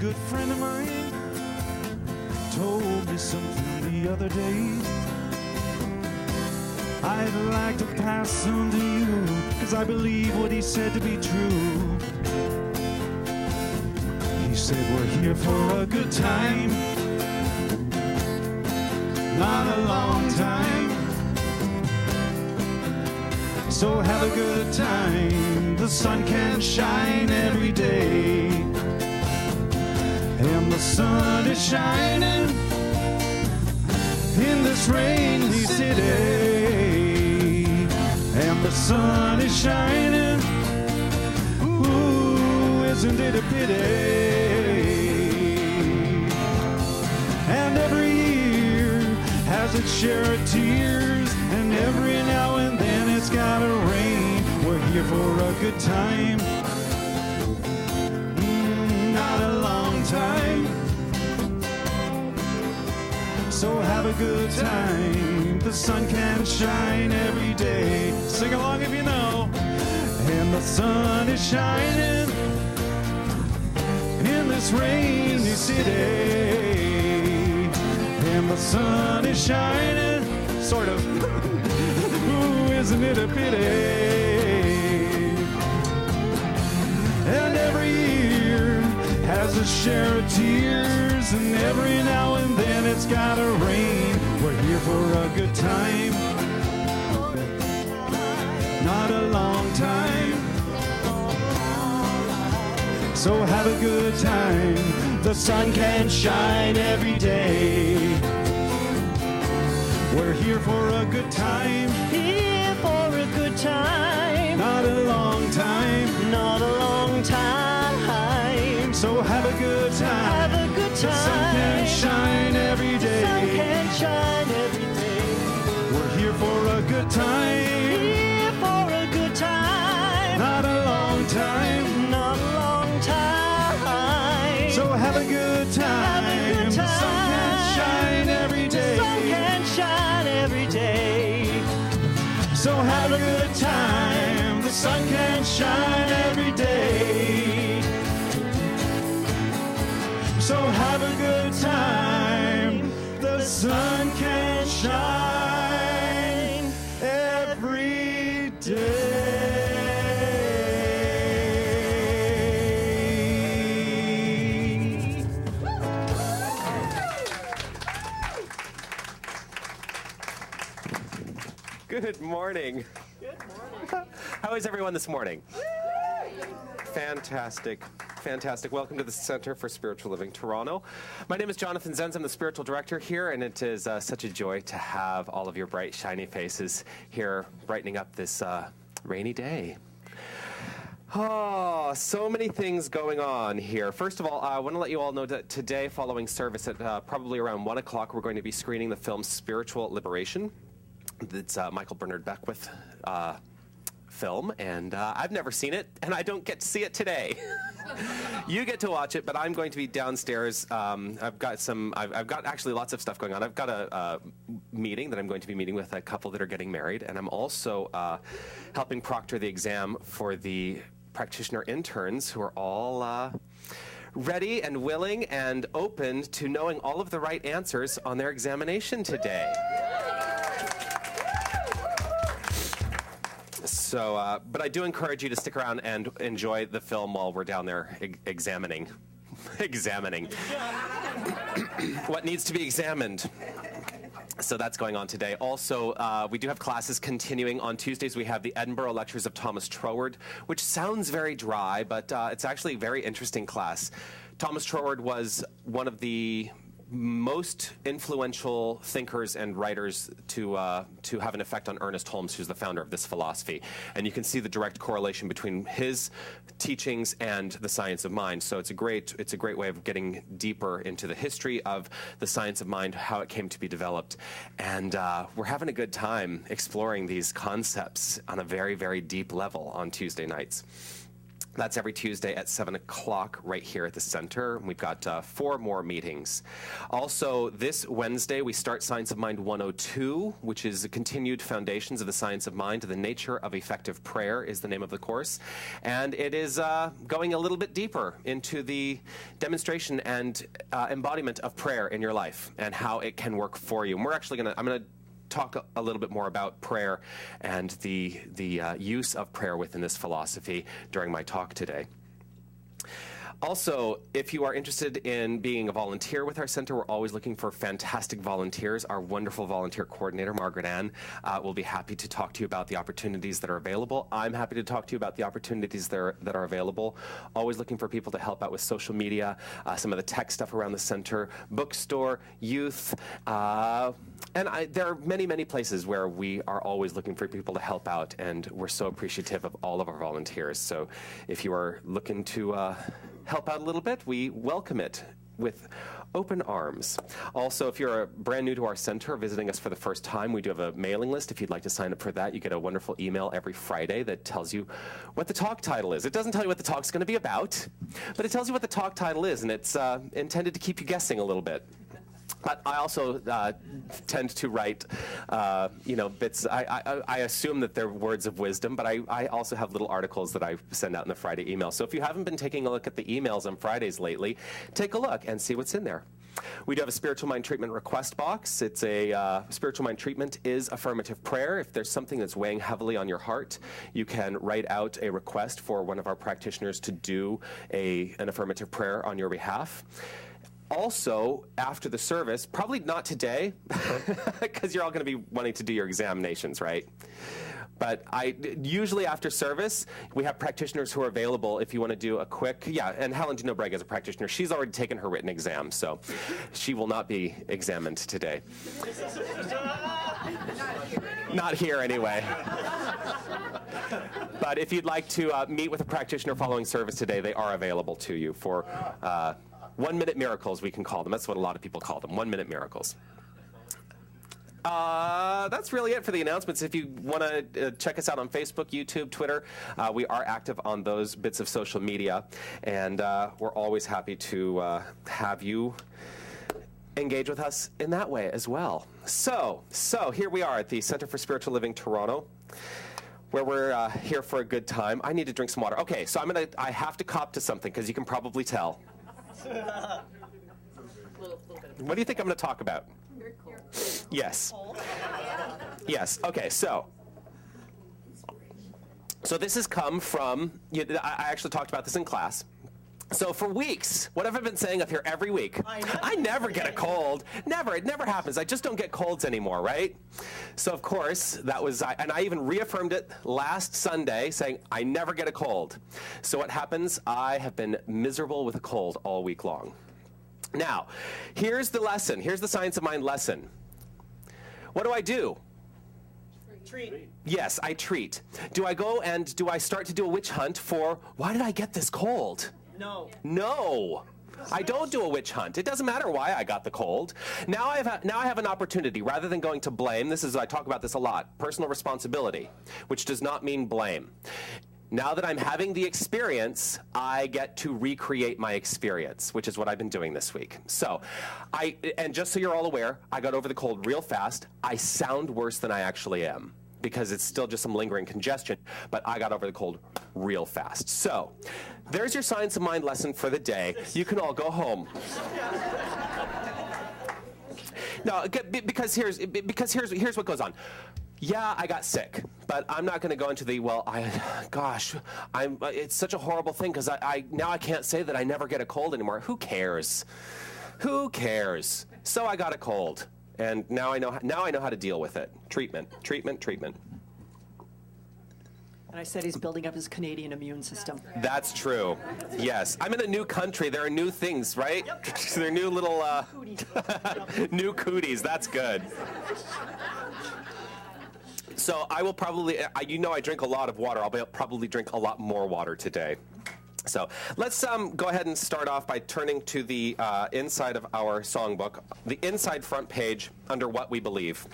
good friend of mine told me something the other day I'd like to pass on to you, 'cause I believe what he said to be true. He said we're here for a good time, not a long time. So have a good time. The sun can shine every day, and the sun is shining in this rainy city, and the sun is shining. Ooh, isn't it a pity? And every year has its share of tears, and every now and then it's gotta rain. We're here for a good time, not a long time. So have a good time. The sun can shine every day. Sing along if you know. And the sun is shining in this rainy city, and the sun is shining, sort of. Ooh, isn't it a pity? And every year has a share of tears, and every now and then it's gotta rain. We're here for a good time, not a long time. So have a good time. The sun can shine every day. We're here for a good time, Here for a good time, not a long time. not a long time. So have a good time. Have a good The sun time. can shine every Sun day. can shine every day. We're here for a good time, Here for a good time, not a long time. not a long time. So have a good time. Have a good The sun can time. shine every day. Sun can shine every day. So have a good time. The sun can shine every day. So have a good time. The sun can shine every day. Good morning. How is everyone this morning? Fantastic. Fantastic. Welcome to the Center for Spiritual Living, Toronto. My name is Jonathan Zenz. I'm the spiritual director here, and it is such a joy to have all of your bright, shiny faces here brightening up this rainy day. Oh, so many things going on here. First of all, I want to let you all know that today, following service at probably around 1 o'clock, we're going to be screening the film Spiritual Liberation. It's Michael Bernard Beckwith film, and I've never seen it, and I don't get to see it today. You get to watch it, but I'm going to be downstairs. I've got actually lots of stuff going on. I've got a meeting that I'm going to be meeting with a couple that are getting married, and I'm also helping proctor the exam for the practitioner interns who are all ready and willing and open to knowing all of the right answers on their examination today. So, but I do encourage you to stick around and enjoy the film while we're down there examining what needs to be examined. So that's going on today. Also, we do have classes continuing on Tuesdays. We have the Edinburgh Lectures of Thomas Troward, which sounds very dry, but it's actually a very interesting class. Thomas Troward was one of the most influential thinkers and writers to have an effect on Ernest Holmes, who's the founder of this philosophy. And you can see the direct correlation between his teachings and the science of mind. So it's a great way of getting deeper into the history of the science of mind, how it came to be developed. And we're having a good time exploring these concepts on a very, very deep level on Tuesday nights. That's every Tuesday at 7 o'clock right here at the center. We've got 4 more meetings. Also, this Wednesday, we start Science of Mind 102, which is the continued foundations of the science of mind. The nature of effective prayer is the name of the course. And it is going a little bit deeper into the demonstration and embodiment of prayer in your life and how it can work for you. And I'm going to talk a little bit more about prayer and the use of prayer within this philosophy during my talk today. Also, if you are interested in being a volunteer with our center, we're always looking for fantastic volunteers. Our wonderful volunteer coordinator, Margaret Ann, will be happy to talk to you about the opportunities that are available. I'm happy to talk to you about the opportunities that are available. Always looking for people to help out with social media, some of the tech stuff around the center, bookstore, youth, and there are many, many places where we are always looking for people to help out, and we're so appreciative of all of our volunteers. So if you are looking to help out a little bit, we welcome it with open arms. Also, if you're brand new to our center, visiting us for the first time, we do have a mailing list. If you'd like to sign up for that, you get a wonderful email every Friday that tells you what the talk title is. It doesn't tell you what the talk's going to be about, but it tells you what the talk title is, and it's intended to keep you guessing a little bit. But I also tend to write, bits. I assume that they're words of wisdom, but I also have little articles that I send out in the Friday email. So if you haven't been taking a look at the emails on Fridays lately, take a look and see what's in there. We do have a Spiritual Mind Treatment request box. It's a Spiritual Mind Treatment is affirmative prayer. If there's something that's weighing heavily on your heart, you can write out a request for one of our practitioners to do an affirmative prayer on your behalf. Also, after the service, probably not today, because you're all going to be wanting to do your examinations, right? But usually after service, we have practitioners who are available if you want to do a quick, and Helen Dinobreg is a practitioner. She's already taken her written exam, so she will not be examined today. Not here anyway. But if you'd like to meet with a practitioner following service today, they are available to you for 1-minute miracles, we can call them. That's what a lot of people call them, 1-minute miracles. That's really it for the announcements. If you want to check us out on Facebook, YouTube, Twitter, we are active on those bits of social media, and we're always happy to have you engage with us in that way as well. So here we are at the Center for Spiritual Living Toronto, where we're here for a good time. I need to drink some water. Okay, so I have to cop to something, because you can probably tell. What do you think I'm going to talk about? Yes. Yes. Okay. So this has come from. I actually talked about this in class. So for weeks, what have I been saying up here every week? I never get a cold. Never. It never happens. I just don't get colds anymore, right? So of course, that was, and I even reaffirmed it last Sunday, saying I never get a cold. So what happens? I have been miserable with a cold all week long. Now, here's the lesson. Here's the Science of Mind lesson. What do? Treat. Yes, I treat. Do I go and do I start to do a witch hunt for, why did I get this cold? No. I don't do a witch hunt. It doesn't matter why I got the cold. Now I have an opportunity. Rather than going to blame, I talk about this a lot, personal responsibility, which does not mean blame. Now that I'm having the experience, I get to recreate my experience, which is what I've been doing this week. So, and just so you're all aware, I got over the cold real fast. I sound worse than I actually am, because it's still just some lingering congestion, but I got over the cold real fast. So, there's your Science of Mind lesson for the day. You can all go home. No, because here's what goes on. Yeah, I got sick, but I'm not going to go into the, it's such a horrible thing, because now I can't say that I never get a cold anymore. Who cares? Who cares? So I got a cold, and now I know how to deal with it. Treatment. And I said he's building up his Canadian immune system. That's true. Yes. I'm in a new country. There are new things, right? Yep. There are new little, new cooties. That's good. So I will probably, I drink a lot of water. I'll probably drink a lot more water today. So let's go ahead and start off by turning to the inside of our songbook, the inside front page under What We Believe.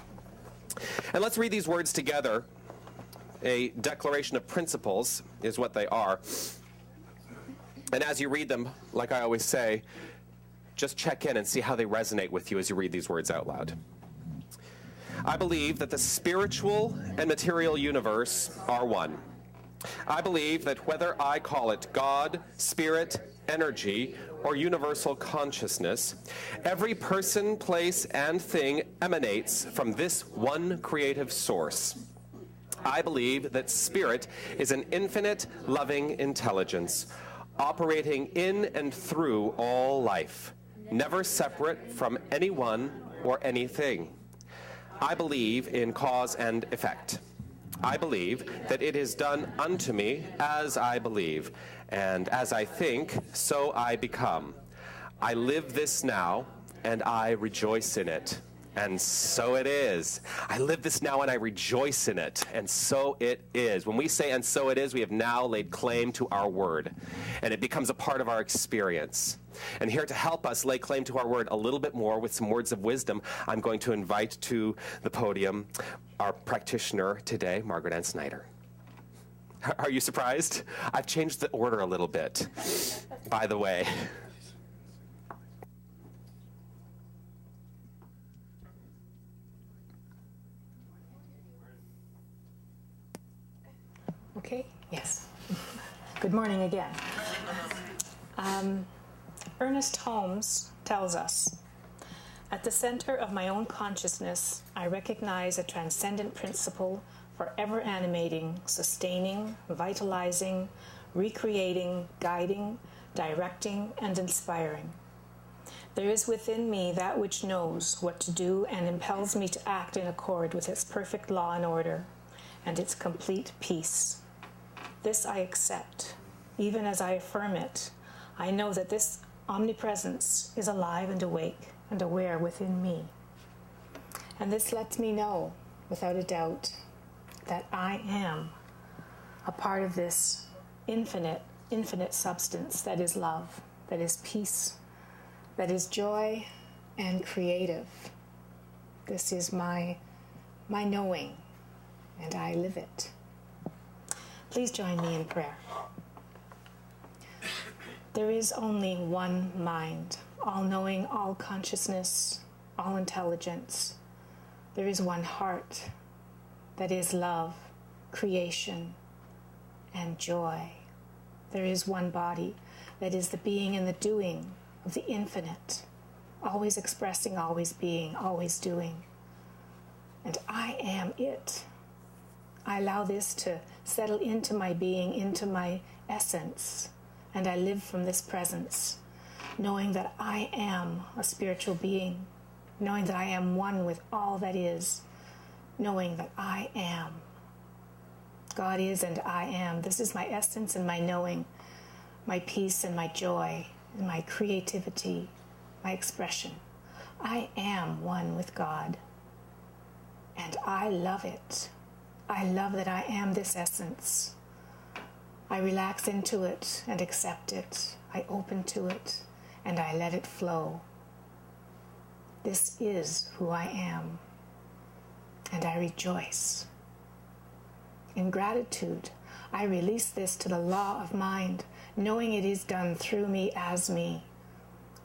And let's read these words together. A declaration of principles is what they are. And as you read them, like I always say, just check in and see how they resonate with you as you read these words out loud. I believe that the spiritual and material universe are one. I believe that whether I call it God, spirit, energy, or universal consciousness, every person, place, and thing emanates from this one creative source. I believe that spirit is an infinite, loving intelligence, operating in and through all life, never separate from anyone or anything. I believe in cause and effect. I believe that it is done unto me as I believe, and as I think, so I become. I live this now, and I rejoice in it. And so it is. I live this now and I rejoice in it. And so it is. When we say "and so it is," we have now laid claim to our word. And it becomes a part of our experience. And here to help us lay claim to our word a little bit more with some words of wisdom, I'm going to invite to the podium our practitioner today, Margaret Ann Snyder. Are you surprised? I've changed the order a little bit, by the way. Okay, yes. Good morning again. Ernest Holmes tells us, "At the center of my own consciousness, I recognize a transcendent principle forever animating, sustaining, vitalizing, recreating, guiding, directing, and inspiring. There is within me that which knows what to do and impels me to act in accord with its perfect law and order, and its complete peace. This I accept. Even as I affirm it, I know that this omnipresence is alive and awake and aware within me. And this lets me know, without a doubt, that I am a part of this infinite substance that is love, that is peace, that is joy and creative. This is my knowing, and I live it." Please join me in prayer. There is only one mind, all-knowing, all-consciousness, all-intelligence. There is one heart that is love, creation, and joy. There is one body that is the being and the doing of the infinite, always expressing, always being, always doing. And I am it. I allow this to settle into my being, into my essence, and I live from this presence, knowing that I am a spiritual being, knowing that I am one with all that is, knowing that I am. God is and I am. This is my essence and my knowing, my peace and my joy, and my creativity, my expression. I am one with God, and I love it. I love that I am this essence. I relax into it and accept it. I open to it and I let it flow. This is who I am, and I rejoice. In gratitude, I release this to the law of mind, knowing it is done through me as me,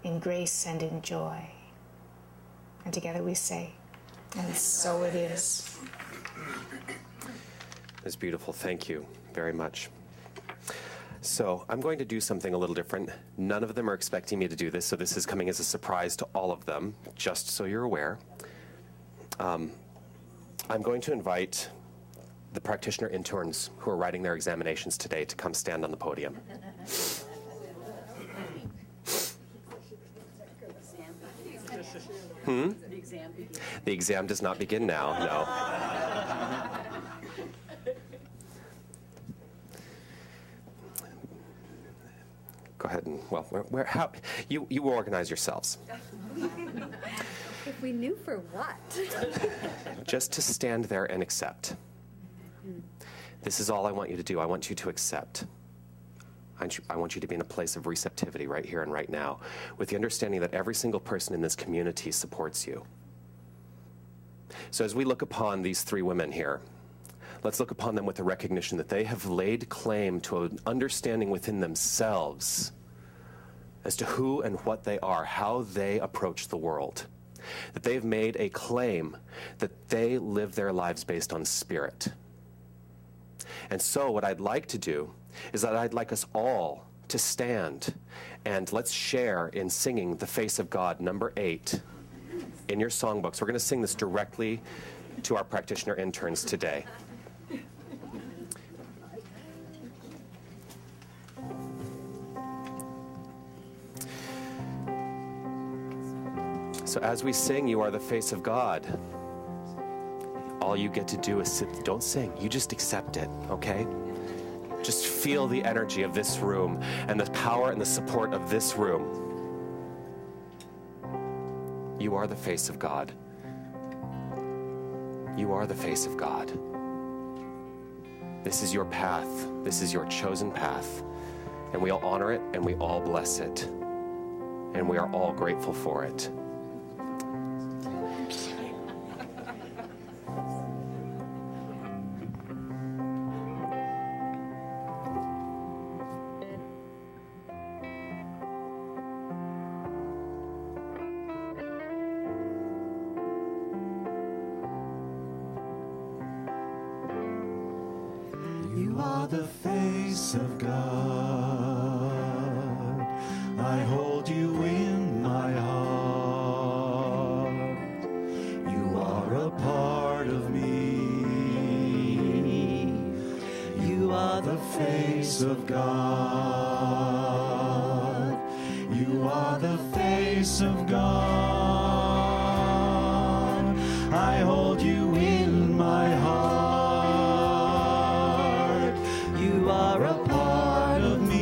in grace and in joy. And together we say, "And so it is." That's beautiful. Thank you very much. So I'm going to do something a little different. None of them are expecting me to do this, so this is coming as a surprise to all of them, just so you're aware. I'm going to invite the practitioner interns who are writing their examinations today to come stand on the podium. The exam does not begin now, no. Go ahead and, well, how you organize yourselves. If we knew for what? Just to stand there and accept. This is all I want you to do. I want you to accept. I want you to be in a place of receptivity right here and right now, with the understanding that every single person in this community supports you. So as we look upon these three women here, let's look upon them with the recognition that they have laid claim to an understanding within themselves as to who and what they are, how they approach the world. That they've made a claim that they live their lives based on spirit. And so what I'd like to do is that I'd like us all to stand and let's share in singing The Face of God, number 8, in your songbooks. We're going to sing this directly to our practitioner interns today. So as we sing, You Are the Face of God, all you get to do is sit. Don't sing. You just accept it, okay? Just feel the energy of this room and the power and the support of this room. You are the face of God. You are the face of God. This is your path. This is your chosen path. And we all honor it and we all bless it. And we are all grateful for it. You are the face of God. I hold you in my heart. You are a part of me. You are the face of God. You are the face of God. I hold you in my heart. You are a part of me.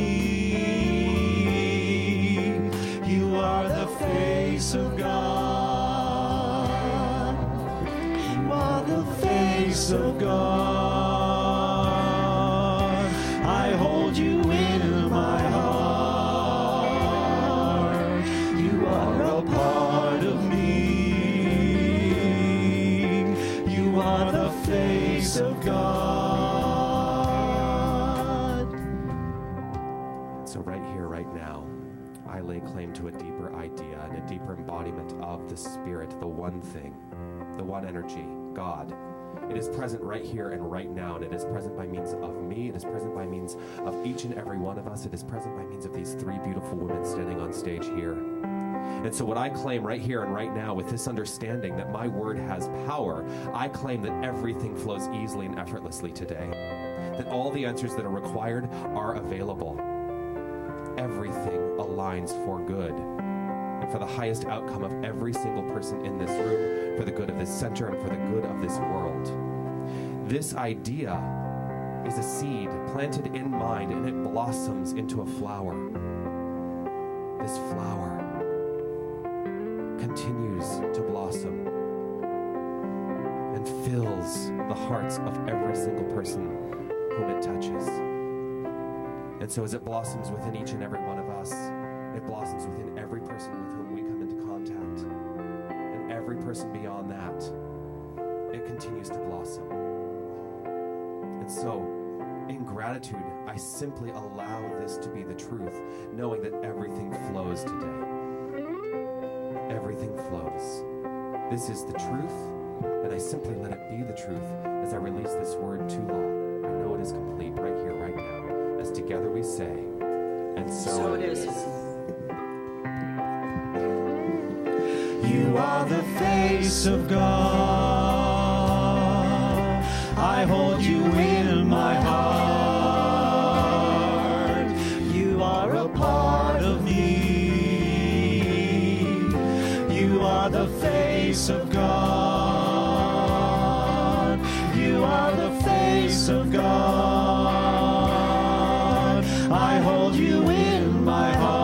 You are the face of God. You are the face of God. I hold you in my heart. You are a part of me. You are the face of God. So right here, right now, I lay claim to a deeper idea and a deeper embodiment of the Spirit, the one thing, the one energy, God. It is present right here and right now, and it is present by means of me. It is present by means of each and every one of us. It is present by means of these 3 beautiful women standing on stage here. And so what I claim right here and right now with this understanding that my word has power, I claim that everything flows easily and effortlessly today. That all the answers that are required are available. Everything aligns for good and for the highest outcome of every single person in this room, for the good of this center and for the good of this world. This idea is a seed planted in mind and it blossoms into a flower. This flower continues to blossom and fills the hearts of every single person whom it touches. And so as it blossoms within each and every one of us, it blossoms within every person with whom we come into contact. And every person beyond that, it continues to blossom. And so, in gratitude, I simply allow this to be the truth, knowing that everything flows today. Everything flows. This is the truth, and I simply let it be the truth as I release this word to law. I know it is complete right here, right now. As together we say, and so it is. You are the face of God. I hold you in my heart. You are a part of me. You are the face of God. You are the face of God. I hold you in my heart.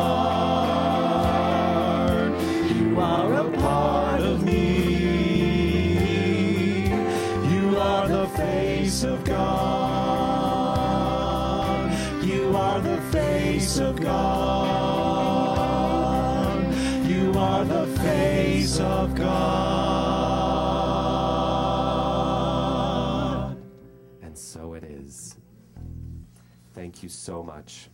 You are a part of me. You are the face of God. You are the face of God. You are the face of God. And Thank you so much.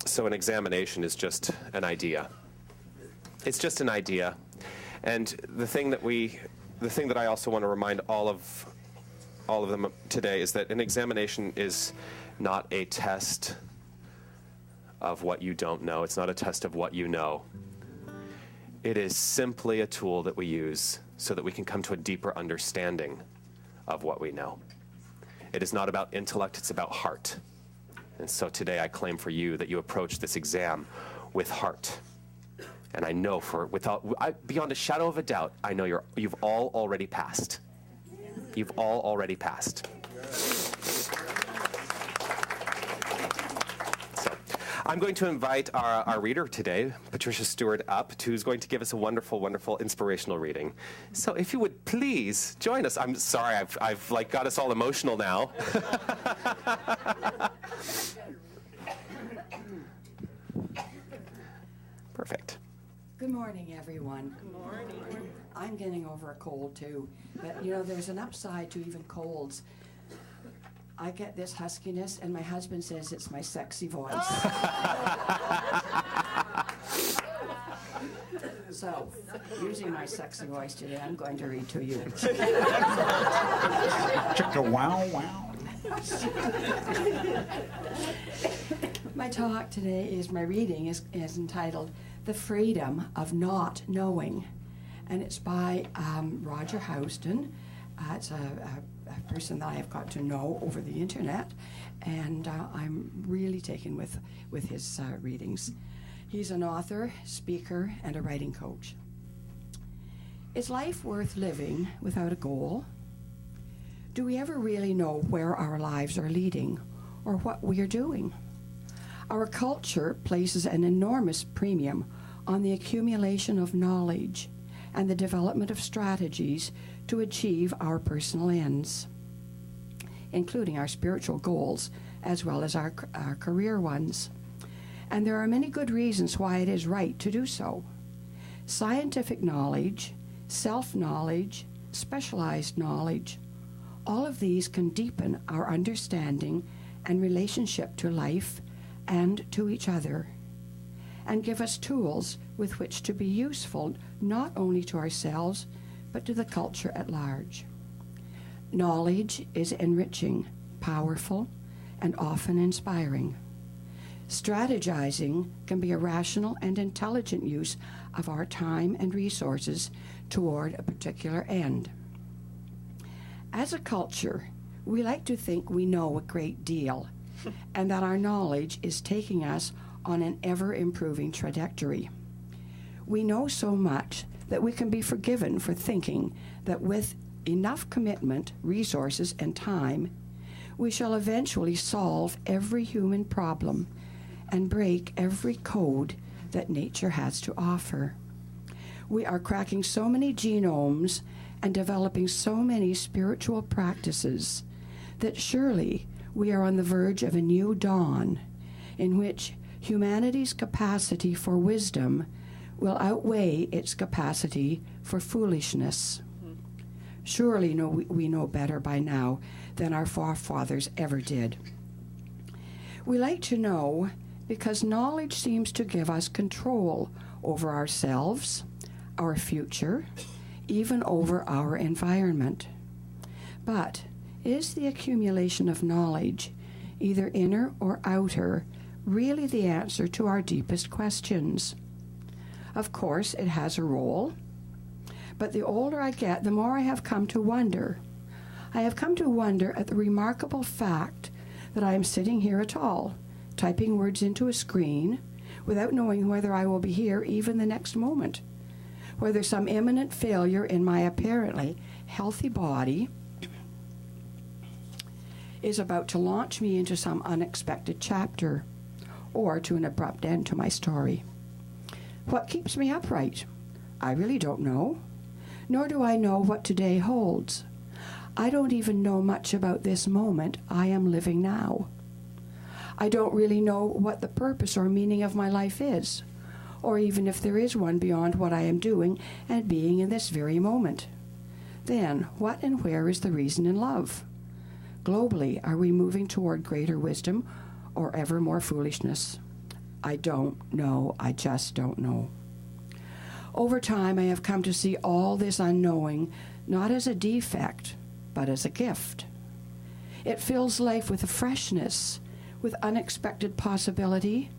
So an examination is just an idea. It's just an idea. And the thing that I also want to remind all of them today is that an examination is not a test of what you don't know. It's not a test of what you know. It is simply a tool that we use so that we can come to a deeper understanding of what we know. It is not about intellect, it's about heart. And so today I claim for you that you approach this exam with heart. And I know beyond a shadow of a doubt, I know you've all already passed. You've all already passed. So I'm going to invite our reader today, Patricia Stewart, up, who's going to give us a wonderful, wonderful inspirational reading. So if you would please join us. I'm sorry, I've like got us all emotional now. Perfect. Good morning, everyone. Good morning. I'm getting over a cold, too. But, there's an upside to even colds. I get this huskiness, and my husband says it's my sexy voice. So, using my sexy voice today, I'm going to read to you. Chicka wow wow. My talk today my reading is entitled The Freedom of Not Knowing. And it's by Roger Houston. It's a person that I have got to know over the internet, and I'm really taken with his readings. He's an author, speaker, and a writing coach. Is life worth living without a goal? Do we ever really know where our lives are leading or what we are doing? Our culture places an enormous premium on the accumulation of knowledge and the development of strategies to achieve our personal ends, including our spiritual goals as well as our career ones. And there are many good reasons why it is right to do so. Scientific knowledge, self-knowledge, specialized knowledge, all of these can deepen our understanding and relationship to life and to each other, and give us tools with which to be useful not only to ourselves, but to the culture at large. Knowledge is enriching, powerful, and often inspiring. Strategizing can be a rational and intelligent use of our time and resources toward a particular end. As a culture, we like to think we know a great deal, and that our knowledge is taking us on an ever-improving trajectory. We know so much that we can be forgiven for thinking that with enough commitment, resources, and time, we shall eventually solve every human problem and break every code that nature has to offer. We are cracking so many genomes and developing so many spiritual practices that surely we are on the verge of a new dawn in which humanity's capacity for wisdom will outweigh its capacity for foolishness. Surely we know better by now than our forefathers ever did. We like to know because knowledge seems to give us control over ourselves, our future, even over our environment. But is the accumulation of knowledge, either inner or outer, really the answer to our deepest questions? Of course, it has a role, but the older I get, the more I have come to wonder. I have come to wonder at the remarkable fact that I am sitting here at all, typing words into a screen, without knowing whether I will be here even the next moment, whether some imminent failure in my apparently healthy body is about to launch me into some unexpected chapter, or to an abrupt end to my story. What keeps me upright? I really don't know, nor do I know what today holds. I don't even know much about this moment I am living now. I don't really know what the purpose or meaning of my life is, or even if there is one beyond what I am doing and being in this very moment. Then, what and where is the reason in love? Globally, are we moving toward greater wisdom or ever more foolishness? I don't know. I just don't know. Over time, I have come to see all this unknowing not as a defect, but as a gift. It fills life with a freshness, with unexpected possibility,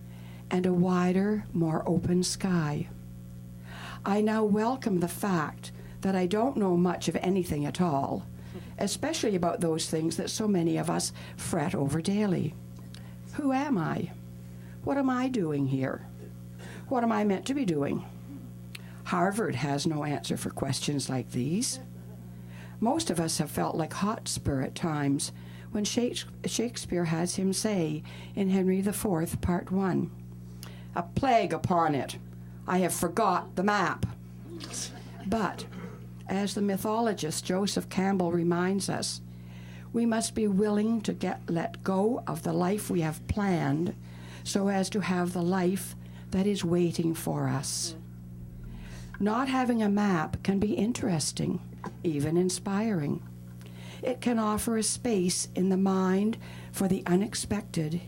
and a wider, more open sky. I now welcome the fact that I don't know much of anything at all, especially about those things that so many of us fret over daily. Who am I? What am I doing here? What am I meant to be doing? Harvard has no answer for questions like these. Most of us have felt like Hotspur at times when Shakespeare has him say in Henry IV, Part 1, "A plague upon it, I have forgot the map." But, as the mythologist Joseph Campbell reminds us, we must be willing to let go of the life we have planned so as to have the life that is waiting for us. Not having a map can be interesting, even inspiring. It can offer a space in the mind for the unexpected,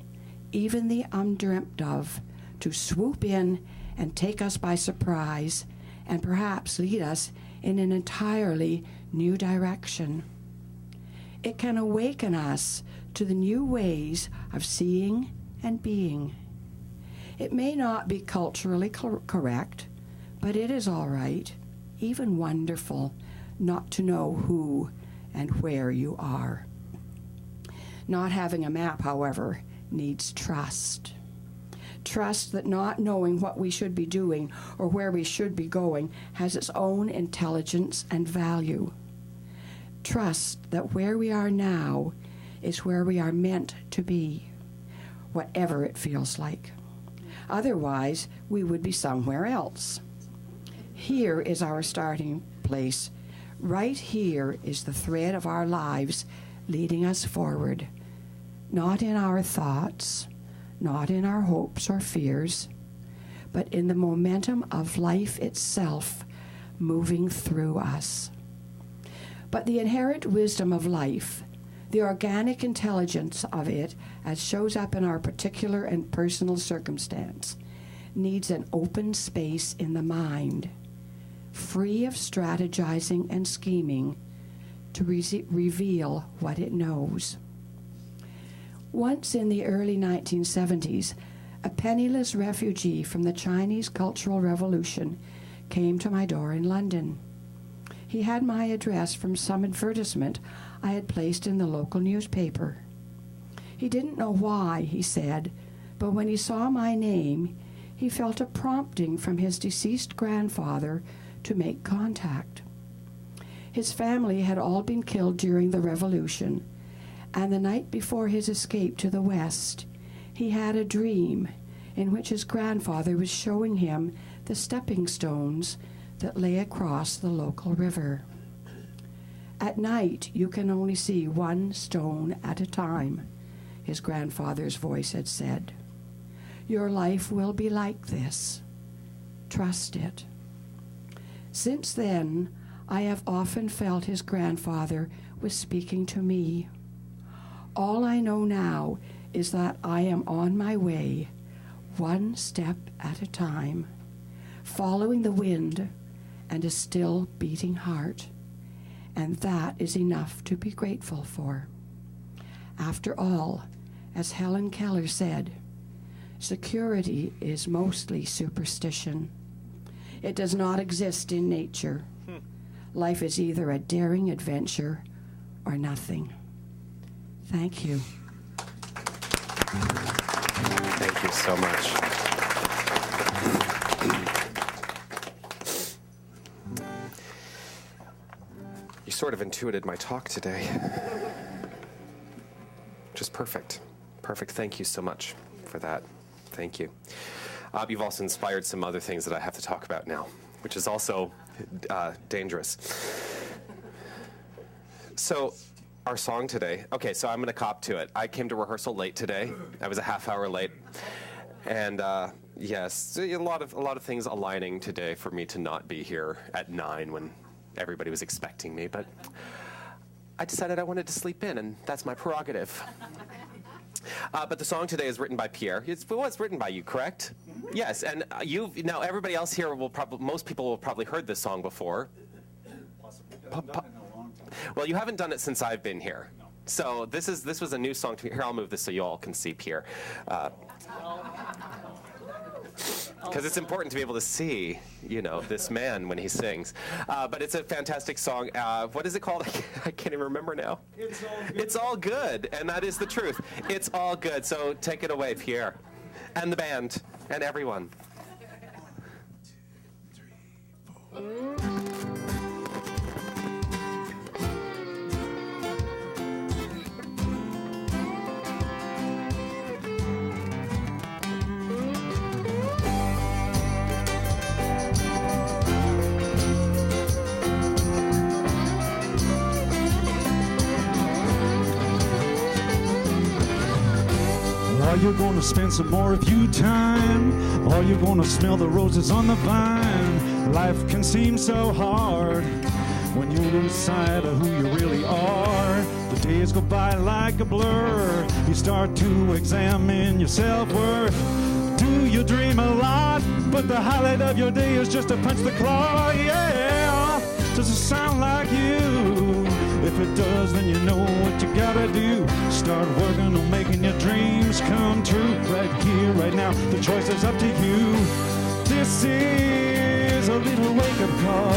even the undreamt of, to swoop in and take us by surprise and perhaps lead us in an entirely new direction. It can awaken us to the new ways of seeing and being. It may not be culturally correct, but it is all right, even wonderful, not to know who and where you are. Not having a map, however, needs trust. Trust that not knowing what we should be doing or where we should be going has its own intelligence and value. Trust that where we are now is where we are meant to be, whatever it feels like. Otherwise, we would be somewhere else. Here is our starting place. Right here is the thread of our lives leading us forward, not in our thoughts, not in our hopes or fears, but in the momentum of life itself moving through us. But the inherent wisdom of life, the organic intelligence of it as shows up in our particular and personal circumstance, needs an open space in the mind, free of strategizing and scheming, to reveal what it knows. Once in the early 1970s, a penniless refugee from the Chinese Cultural Revolution came to my door in London. He had my address from some advertisement I had placed in the local newspaper. He didn't know why, he said, but when he saw my name, he felt a prompting from his deceased grandfather to make contact. His family had all been killed during the Revolution, and the night before his escape to the West, he had a dream in which his grandfather was showing him the stepping stones that lay across the local river. At night, you can only see one stone at a time, his grandfather's voice had said. Your life will be like this. Trust it. Since then, I have often felt his grandfather was speaking to me. All I know now is that I am on my way, one step at a time, following the wind and a still beating heart, and that is enough to be grateful for. After all, as Helen Keller said, security is mostly superstition. It does not exist in nature. Life is either a daring adventure or nothing. Thank you. Thank you so much. You sort of intuited my talk today. Just perfect. Perfect. Thank you so much for that. Thank you. You've also inspired some other things that I have to talk about now, which is also dangerous. So, our song today. Okay, so I'm going to cop to it. I came to rehearsal late today. I was a half hour late. And yes, a lot of things aligning today for me to not be here at 9 when everybody was expecting me. But I decided I wanted to sleep in, and that's my prerogative. But the song today is written by Pierre. It was written by you, correct? Yes, and now everybody else here most people will probably heard this song before. Well, you haven't done it since I've been here. No. So this was a new song to me. Here, I'll move this so you all can see Pierre. Because it's important to be able to see, this man when he sings. But it's a fantastic song. What is it called? I can't even remember now. It's all good. It's all good, and that is the truth. It's all good. So take it away, Pierre, and the band, and everyone. 1, 2, 3, 4. Are you gonna spend some more of your time? Are you gonna smell the roses on the vine? Life can seem so hard when you lose sight of who you really are. The days go by like a blur. You start to examine your self-worth. Do you dream a lot, but the highlight of your day is just to punch the clock? Yeah, does it sound like you? If it does, then you know what you gotta do. Start working on making your dreams come true. Right here, right now, the choice is up to you. This is a little wake-up call.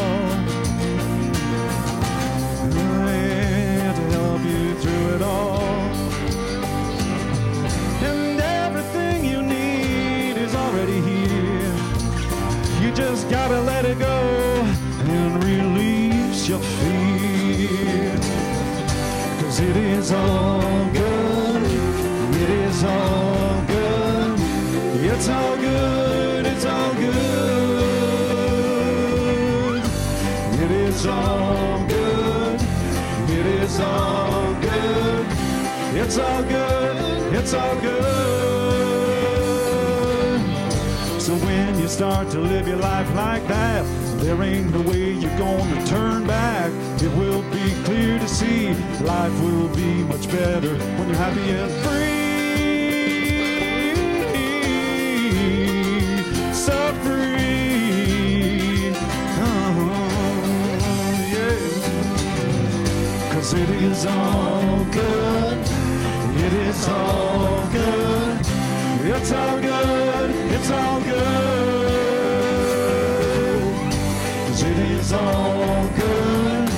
Yeah, to help you through it all. And everything you need is already here. You just gotta let it go and release your fear. 'Cause it is all good, it is all good, it's all good, it's all good. It is all good, it is all good, it's all good, it's all good. So when you start to live your life like that, there ain't no way you're gonna turn back. It will be clear to see life will be much better when you're happy and free. So free. Yeah. 'Cause it is all good. It is all good. It's all good. It's all good. It is all good,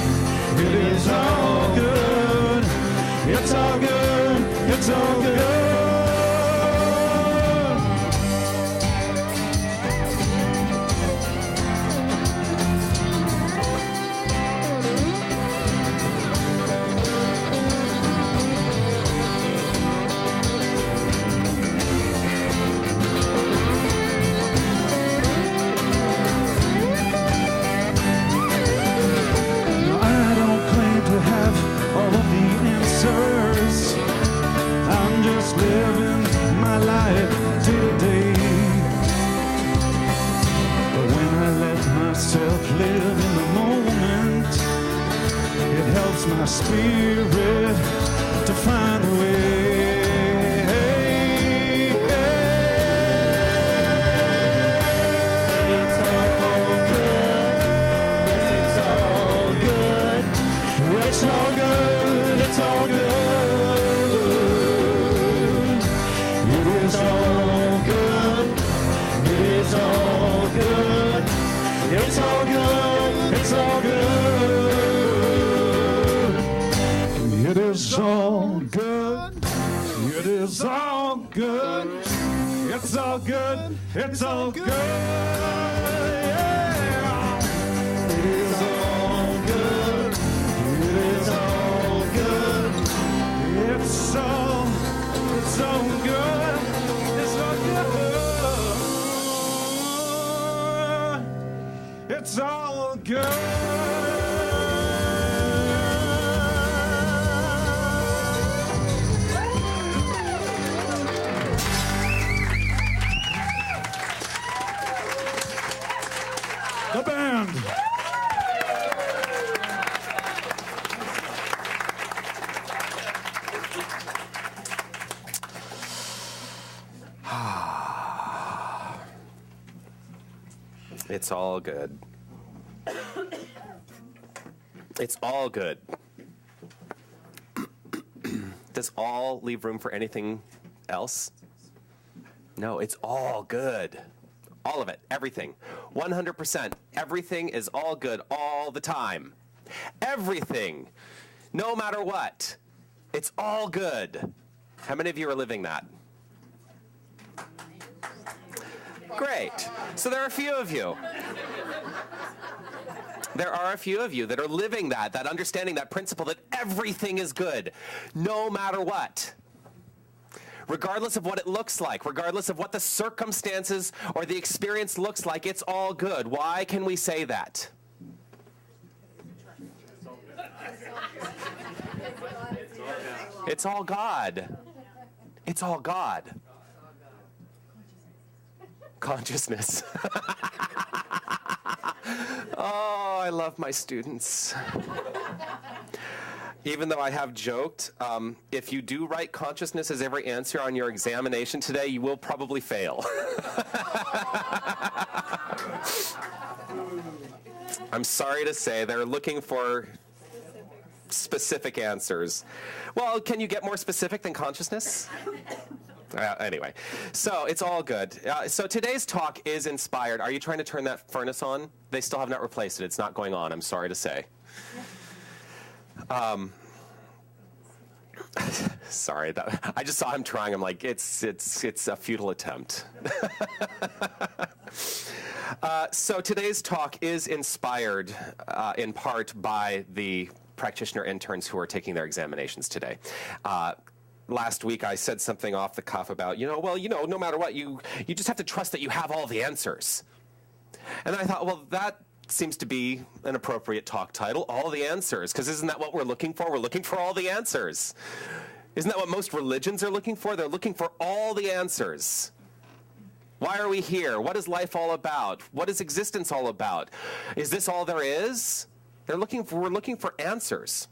it is all good, it's all good, it's all good. Living my life today. But when I let myself live in the moment, it helps my spirit to find a way. It's all good. It's all good. It's all good. It's all good. It's all good, it's all good, it's all good, it's all good. It is all good, it is all good, it's all good, it's all good. Yeah. It is all good, it is all good, it's all good. It's all good. band. It's all good. It's all good. Does all leave room for anything else? No, it's all good. All of it, everything. 100%. Everything is all good all the time. Everything. No matter what. It's all good. How many of you are living that? Great. So there are a few of you. There are a few of you that are living that understanding, that principle that everything is good, no matter what. Regardless of what it looks like, regardless of what the circumstances or the experience looks like, it's all good. Why can we say that? It's all God. It's all God. Consciousness. Oh, I love my students. Even though I have joked, if you do write consciousness as every answer on your examination today, you will probably fail. I'm sorry to say they're looking for specific answers. Well, can you get more specific than consciousness? Anyway, so it's all good. So today's talk is inspired. Are you trying to turn that furnace on? They still have not replaced it. It's not going on, I'm sorry to say. Sorry, I just saw him trying. I'm like, it's a futile attempt. So today's talk is inspired in part by the practitioner interns who are taking their examinations today. Last week I said something off the cuff about, no matter what, you just have to trust that you have all the answers. And I thought, well, that seems to be an appropriate talk title, All the Answers, because isn't that what we're looking for? We're looking for all the answers. Isn't that what most religions are looking for? They're looking for all the answers. Why are we here? What is life all about? What is existence all about? Is this all there is? We're looking for answers.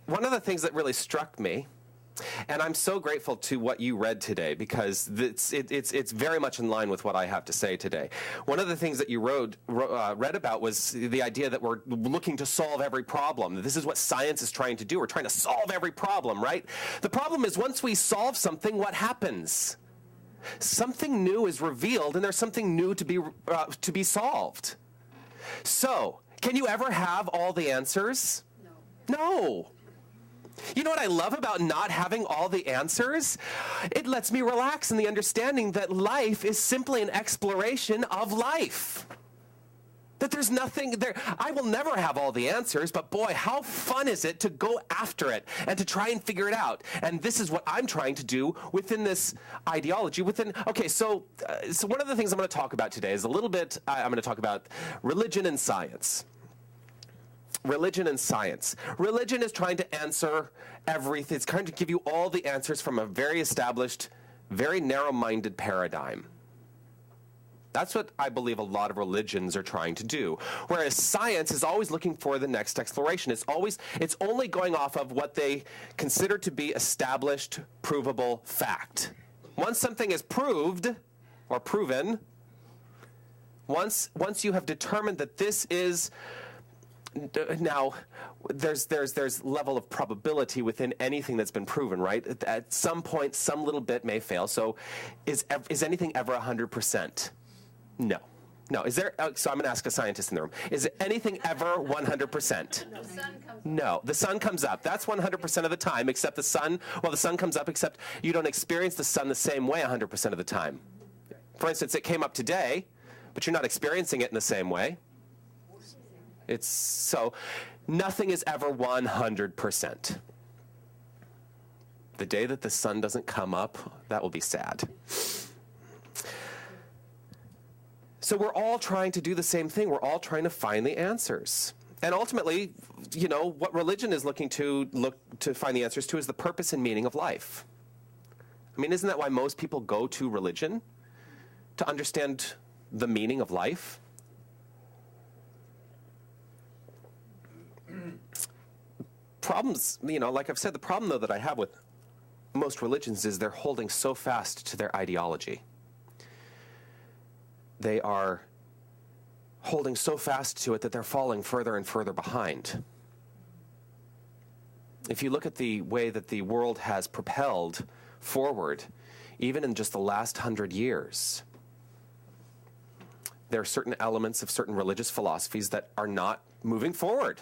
One of the things that really struck me, and I'm so grateful to what you read today because it's very much in line with what I have to say today. One of the things that you read about was the idea that we're looking to solve every problem. This is what science is trying to do. We're trying to solve every problem, right? The problem is once we solve something, what happens? Something new is revealed, and there's something new to be solved. So, can you ever have all the answers? No. You know what I love about not having all the answers? It lets me relax in the understanding that life is simply an exploration of life. That there's nothing there. I will never have all the answers, but boy, how fun is it to go after it and to try and figure it out. And this is what I'm trying to do within this ideology. So one of the things I'm going to talk about today is I'm going to talk about religion and science. Religion and science. Religion is trying to answer everything. It's trying to give you all the answers from a very established, very narrow-minded paradigm. That's what I believe a lot of religions are trying to do. Whereas science is always looking for the next exploration. It's only going off of what they consider to be established, provable fact. Once something is proved or proven, once you have determined that this is now, there's level of probability within anything that's been proven, right? At some point, some little bit may fail. So, is anything ever 100%? No. Is there? So I'm going to ask a scientist in the room. Is anything ever 100%? No. The sun comes up. That's 100% of the time, except the sun comes up, except you don't experience the sun the same way 100% of the time. For instance, it came up today, but you're not experiencing it in the same way. So nothing is ever 100%. The day that the sun doesn't come up, that will be sad. So we're all trying to do the same thing. We're all trying to find the answers. And ultimately, what religion is looking to find the answers to is the purpose and meaning of life. I mean, isn't that why most people go to religion? to understand the meaning of life? Problems, like I've said, the problem, though, that I have with most religions is they're holding so fast to their ideology. They are holding so fast to it that they're falling further and further behind. If you look at the way that the world has propelled forward, even in just the last 100 years, there are certain elements of certain religious philosophies that are not moving forward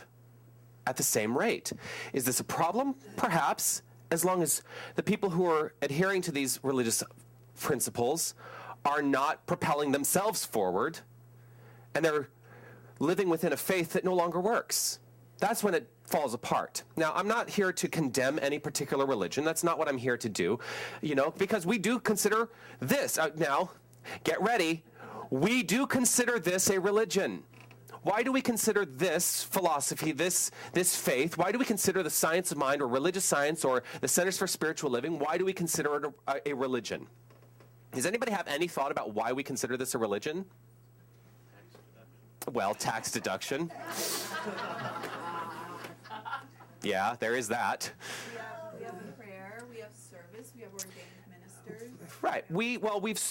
at the same rate. Is this a problem? Perhaps, as long as the people who are adhering to these religious principles are not propelling themselves forward, and they're living within a faith that no longer works. That's when it falls apart. Now, I'm not here to condemn any particular religion. That's not what I'm here to do, because we do consider this. Now, get ready. We do consider this a religion. Why do we consider this philosophy, this faith, why do we consider the science of mind or religious science or the Centers for Spiritual Living, why do we consider it a religion? Does anybody have any thought about why we consider this a religion? Well, tax deduction. Yeah, there is that. We have prayer, we have service, we have ordained ministers. Right.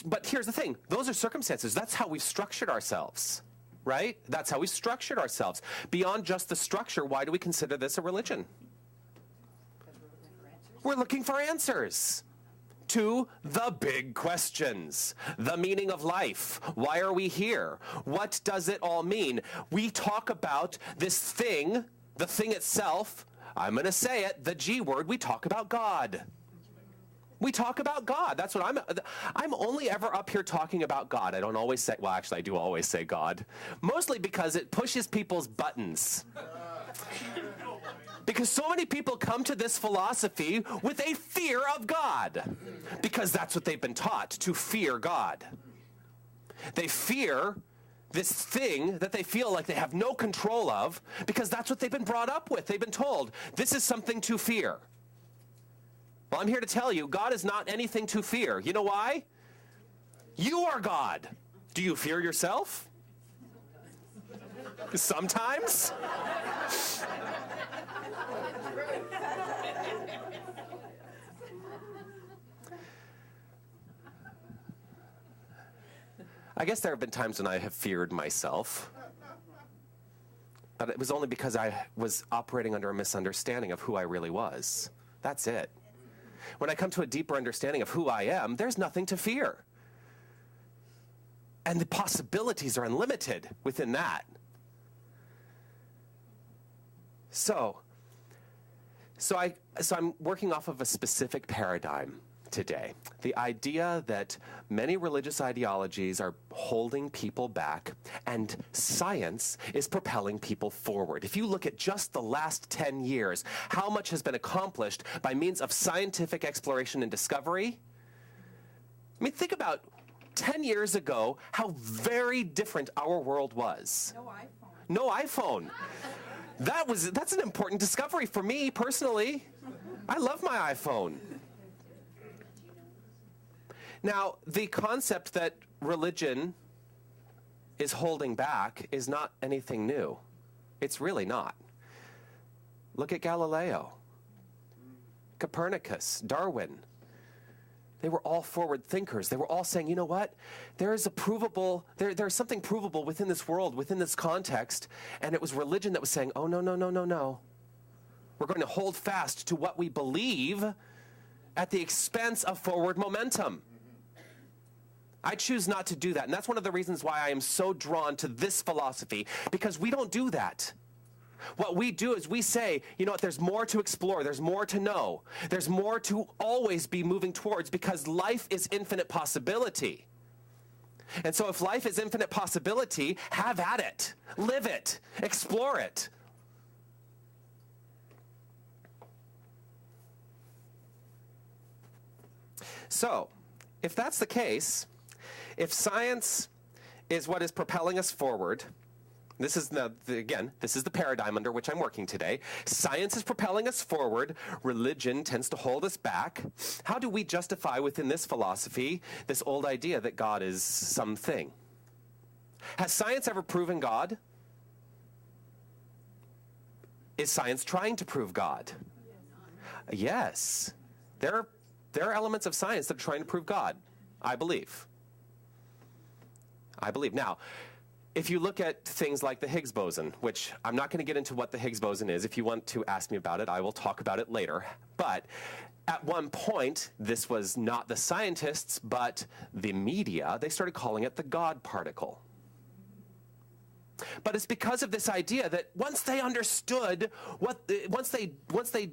But here's the thing. Those are circumstances. That's how we've structured ourselves. Right? That's how we structured ourselves. Beyond just the structure, why do we consider this a religion? We're looking for answers to the big questions. The meaning of life. Why are we here? What does it all mean? We talk about this thing, the thing itself. I'm going to say it, the G word. We talk about God. We talk about God. That's what I'm only ever up here talking about God. I don't always say, well, actually, I do always say God. Mostly because it pushes people's buttons. Because so many people come to this philosophy with a fear of God. Because that's what they've been taught, to fear God. They fear this thing that they feel like they have no control of because that's what they've been brought up with. They've been told, this is something to fear. Well, I'm here to tell you, God is not anything to fear. You know why? You are God. Do you fear yourself? Sometimes. I guess there have been times when I have feared myself. But it was only because I was operating under a misunderstanding of who I really was. That's it. When I come to a deeper understanding of who I am, there's nothing to fear. And the possibilities are unlimited within that. So I'm working off of a specific paradigm today. The idea that many religious ideologies are holding people back and science is propelling people forward. If you look at just the last 10 years, how much has been accomplished by means of scientific exploration and discovery? I mean, think about 10 years ago, how very different our world was. No iPhone. That's an important discovery for me personally. I love my iPhone. Now, the concept that religion is holding back is not anything new. It's really not. Look at Galileo, Copernicus, Darwin. They were all forward thinkers. They were all saying, you know what? There's something provable within this world, within this context, and it was religion that was saying, oh, no, no, no, no, no. We're going to hold fast to what we believe at the expense of forward momentum. I choose not to do that, and that's one of the reasons why I am so drawn to this philosophy, because we don't do that. What we do is we say, you know what, there's more to explore, there's more to know, there's more to always be moving towards, because life is infinite possibility. And so if life is infinite possibility, have at it, live it, explore it. So, if that's the case, if science is what is propelling us forward, This is this is the paradigm under which I'm working today. Science is propelling us forward. Religion tends to hold us back. How do we justify within this philosophy this old idea that God is something? Has science ever proven God? Is science trying to prove God? Yes. There are elements of science that are trying to prove God, I believe. Now, if you look at things like the Higgs boson, which I'm not going to get into what the Higgs boson is. If you want to ask me about it, I will talk about it later. But at one point, this was not the scientists, but the media. They started calling it the God particle. But it's because of this idea that once they understood once they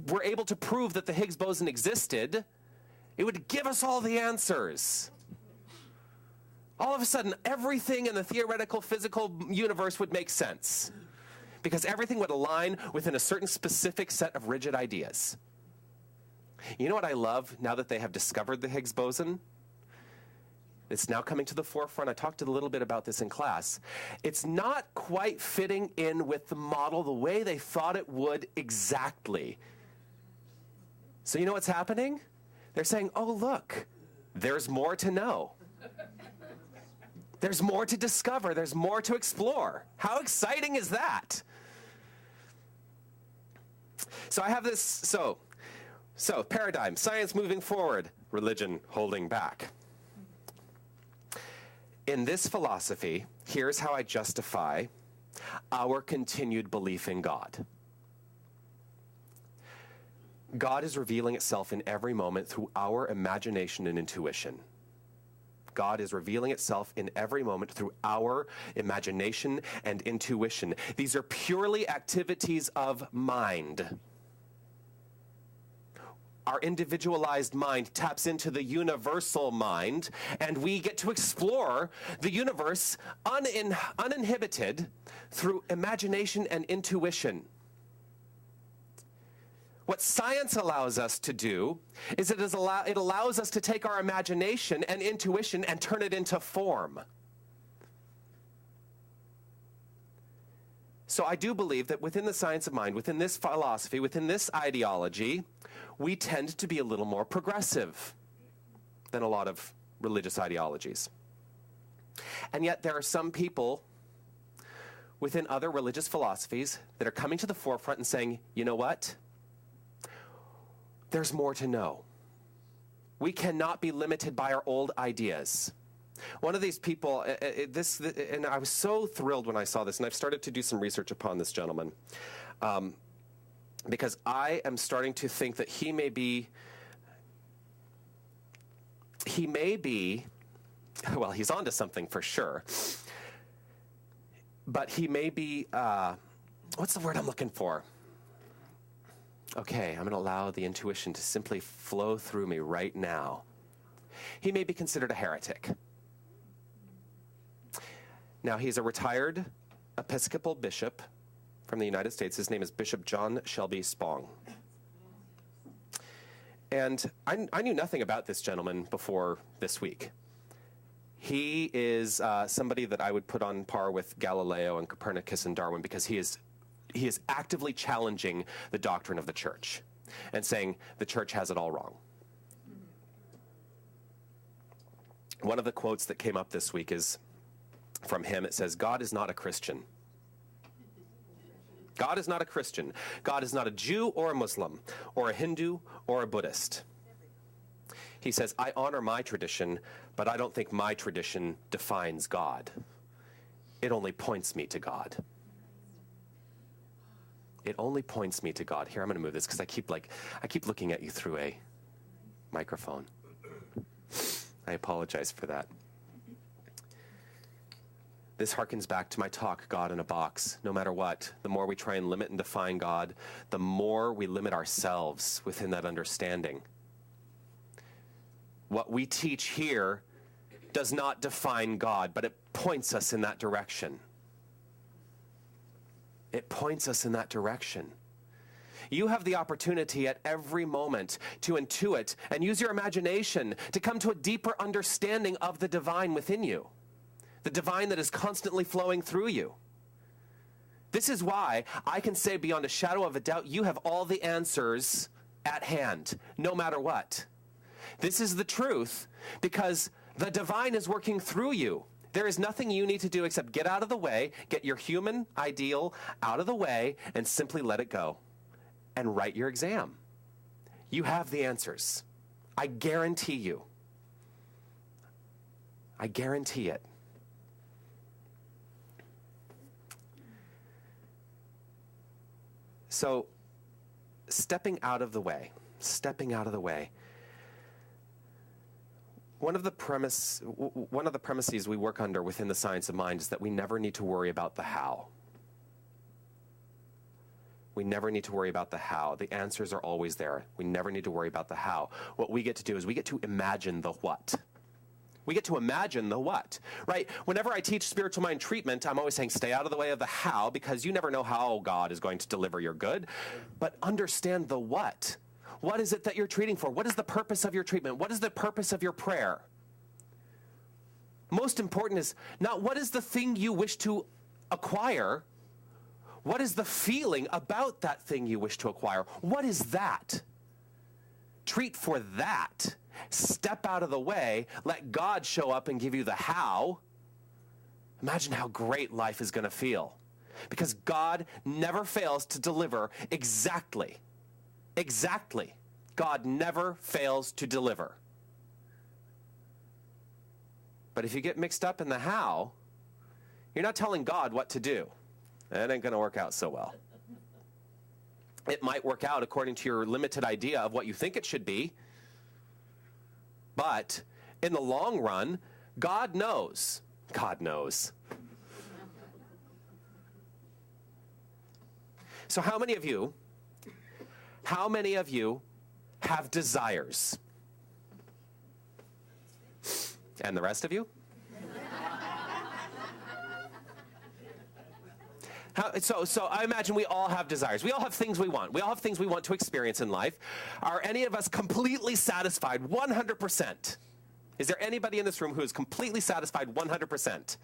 were able to prove that the Higgs boson existed, it would give us all the answers. All of a sudden, everything in the theoretical physical universe would make sense, because everything would align within a certain specific set of rigid ideas. You know what I love now that they have discovered the Higgs boson? It's now coming to the forefront. I talked a little bit about this in class. It's not quite fitting in with the model the way they thought it would exactly. So you know what's happening? They're saying, oh, look, there's more to know. There's more to discover. There's more to explore. How exciting is that? So I have this, so paradigm, science moving forward, religion holding back. In this philosophy, here's how I justify our continued belief in God. God is revealing itself in every moment through our imagination and intuition. God is revealing itself in every moment through our imagination and intuition. These are purely activities of mind. Our individualized mind taps into the universal mind, and we get to explore the universe uninhibited through imagination and intuition. What science allows us to do is it allows us to take our imagination and intuition and turn it into form. So I do believe that within the science of mind, within this philosophy, within this ideology, we tend to be a little more progressive than a lot of religious ideologies. And yet there are some people within other religious philosophies that are coming to the forefront and saying, you know what? There's more to know. We cannot be limited by our old ideas. One of these people, and I was so thrilled when I saw this, and I've started to do some research upon this gentleman, because I am starting to think that he may be, well, he's onto something for sure, but he may be, what's the word I'm looking for? Okay, I'm going to allow the intuition to simply flow through me right now. He may be considered a heretic. Now, he's a retired Episcopal bishop from the United States. His name is Bishop John Shelby Spong. And I knew nothing about this gentleman before this week. He is somebody that I would put on par with Galileo and Copernicus and Darwin, because he is actively challenging the doctrine of the church and saying the church has it all wrong. One of the quotes that came up this week is from him. It says, God is not a Christian. God is not a Christian. God is not a Jew or a Muslim or a Hindu or a Buddhist. He says, I honor my tradition, but I don't think my tradition defines God. It only points me to God. It only points me to God. Here, I'm going to move this because I keep looking at you through a microphone. I apologize for that. This harkens back to my talk, God in a box. No matter what, the more we try and limit and define God, the more we limit ourselves within that understanding. What we teach here does not define God, but it points us in that direction. It points us in that direction. You have the opportunity at every moment to intuit and use your imagination to come to a deeper understanding of the divine within you, the divine that is constantly flowing through you. This is why I can say beyond a shadow of a doubt, you have all the answers at hand, no matter what. This is the truth, because the divine is working through you. There is nothing you need to do except get out of the way, get your human ideal out of the way, and simply let it go. And write your exam. You have the answers. I guarantee you. I guarantee it. So, stepping out of the way. One of the premises we work under within the science of mind is that we never need to worry about the how. We never need to worry about the how. The answers are always there. We never need to worry about the how. What we get to do is we get to imagine the what. We get to imagine the what, right? Whenever I teach spiritual mind treatment, I'm always saying stay out of the way of the how, because you never know how God is going to deliver your good. But understand the what. What is it that you're treating for? What is the purpose of your treatment? What is the purpose of your prayer? Most important is not what is the thing you wish to acquire. What is the feeling about that thing you wish to acquire? What is that? Treat for that. Step out of the way. Let God show up and give you the how. Imagine how great life is going to feel. Because God never fails to deliver exactly. Exactly. God never fails to deliver. But if you get mixed up in the how, you're not telling God what to do. That ain't going to work out so well. It might work out according to your limited idea of what you think it should be. But in the long run, God knows. God knows. So how many of you have desires? And the rest of you? So I imagine we all have desires. We all have things we want. We all have things we want to experience in life. Are any of us completely satisfied 100%? Is there anybody in this room who is completely satisfied 100%?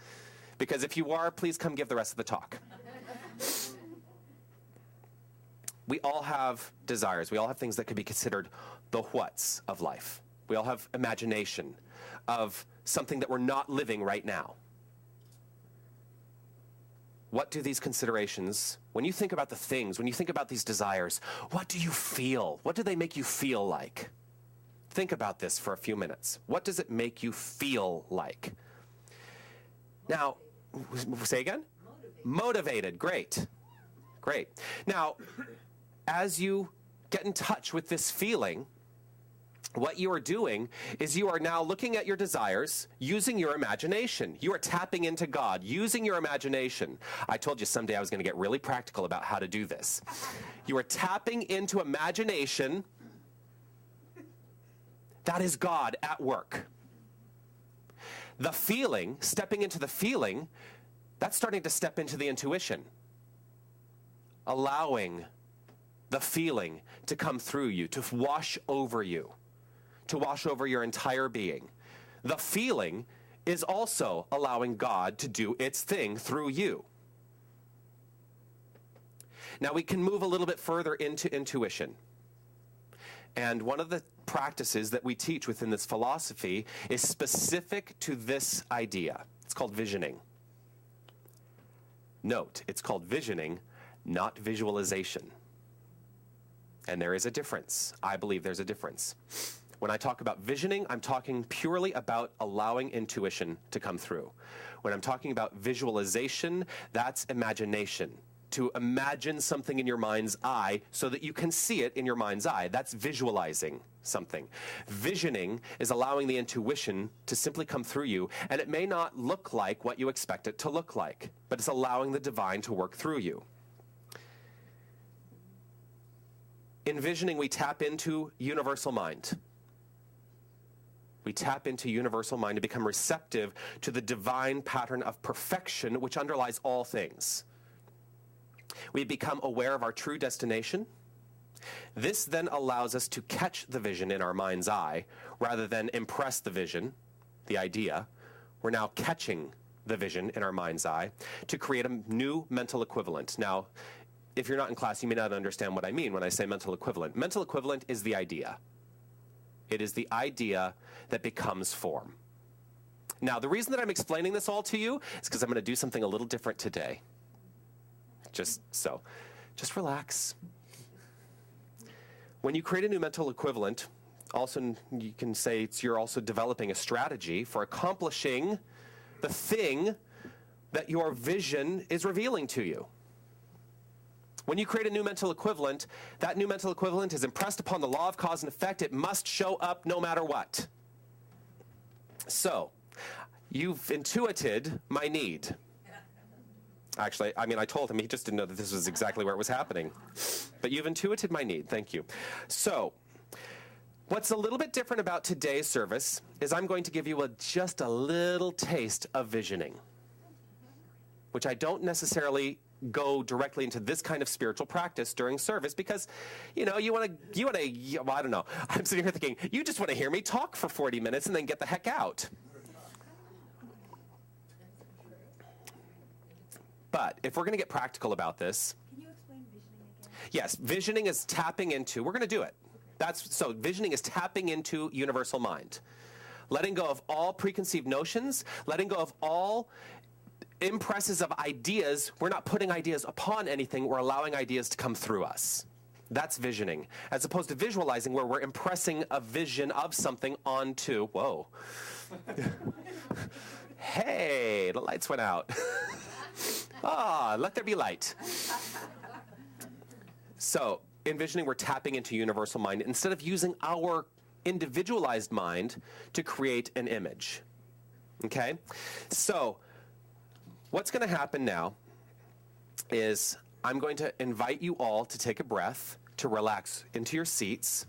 Because if you are, please come give the rest of the talk. We all have desires. We all have things that could be considered the whats of life. We all have imagination of something that we're not living right now. What do these considerations, when you think about the things, when you think about these desires, what do you feel? What do they make you feel like? Think about this for a few minutes. What does it make you feel like? Now, say again? Motivated. Great. Great. Now, as you get in touch with this feeling, what you are doing is you are now looking at your desires using your imagination. You are tapping into God using your imagination. I told you someday I was going to get really practical about how to do this. You are tapping into imagination. That is God at work. The feeling, stepping into the feeling, that's starting to step into the intuition. Allowing the feeling to come through you, to wash over you. To wash over your entire being. The feeling is also allowing God to do its thing through you. Now we can move a little bit further into intuition. And one of the practices that we teach within this philosophy is specific to this idea. It's called visioning. Note, it's called visioning, not visualization. And there is a difference. I believe there's a difference. When I talk about visioning, I'm talking purely about allowing intuition to come through. When I'm talking about visualization, that's imagination. To imagine something in your mind's eye so that you can see it in your mind's eye. That's visualizing something. Visioning is allowing the intuition to simply come through you, and it may not look like what you expect it to look like, but it's allowing the divine to work through you. In visioning, we tap into universal mind. We tap into universal mind to become receptive to the divine pattern of perfection which underlies all things. We become aware of our true destination. This then allows us to catch the vision in our mind's eye rather than impress the vision, the idea. We're now catching the vision in our mind's eye to create a new mental equivalent. Now, if you're not in class, you may not understand what I mean when I say mental equivalent. Mental equivalent is the idea. It is the idea that becomes form. Now, the reason that I'm explaining this all to you is because I'm going to do something a little different today. Just relax. When you create a new mental equivalent, also you can say you're also developing a strategy for accomplishing the thing that your vision is revealing to you. When you create a new mental equivalent, that new mental equivalent is impressed upon the law of cause and effect. It must show up no matter what. So, you've intuited my need. Actually, I told him, he just didn't know that this was exactly where it was happening. But you've intuited my need, thank you. So, what's a little bit different about today's service is I'm going to give you just a little taste of visioning, which I don't necessarily go directly into this kind of spiritual practice during service because, you want to, well, I don't know. I'm sitting here thinking, you just want to hear me talk for 40 minutes and then get the heck out. But if we're going to get practical about this, Can you explain visioning again? yes, visioning is tapping into, we're going to do it. So visioning is tapping into universal mind. Letting go of all preconceived notions, letting go of all impresses of ideas. We're not putting ideas upon anything, we're allowing ideas to come through us. That's visioning, as opposed to visualizing where we're impressing a vision of something onto, whoa. Hey, the lights went out. Let there be light. So, in visioning, we're tapping into universal mind instead of using our individualized mind to create an image. Okay? So, what's going to happen now is I'm going to invite you all to take a breath, to relax into your seats.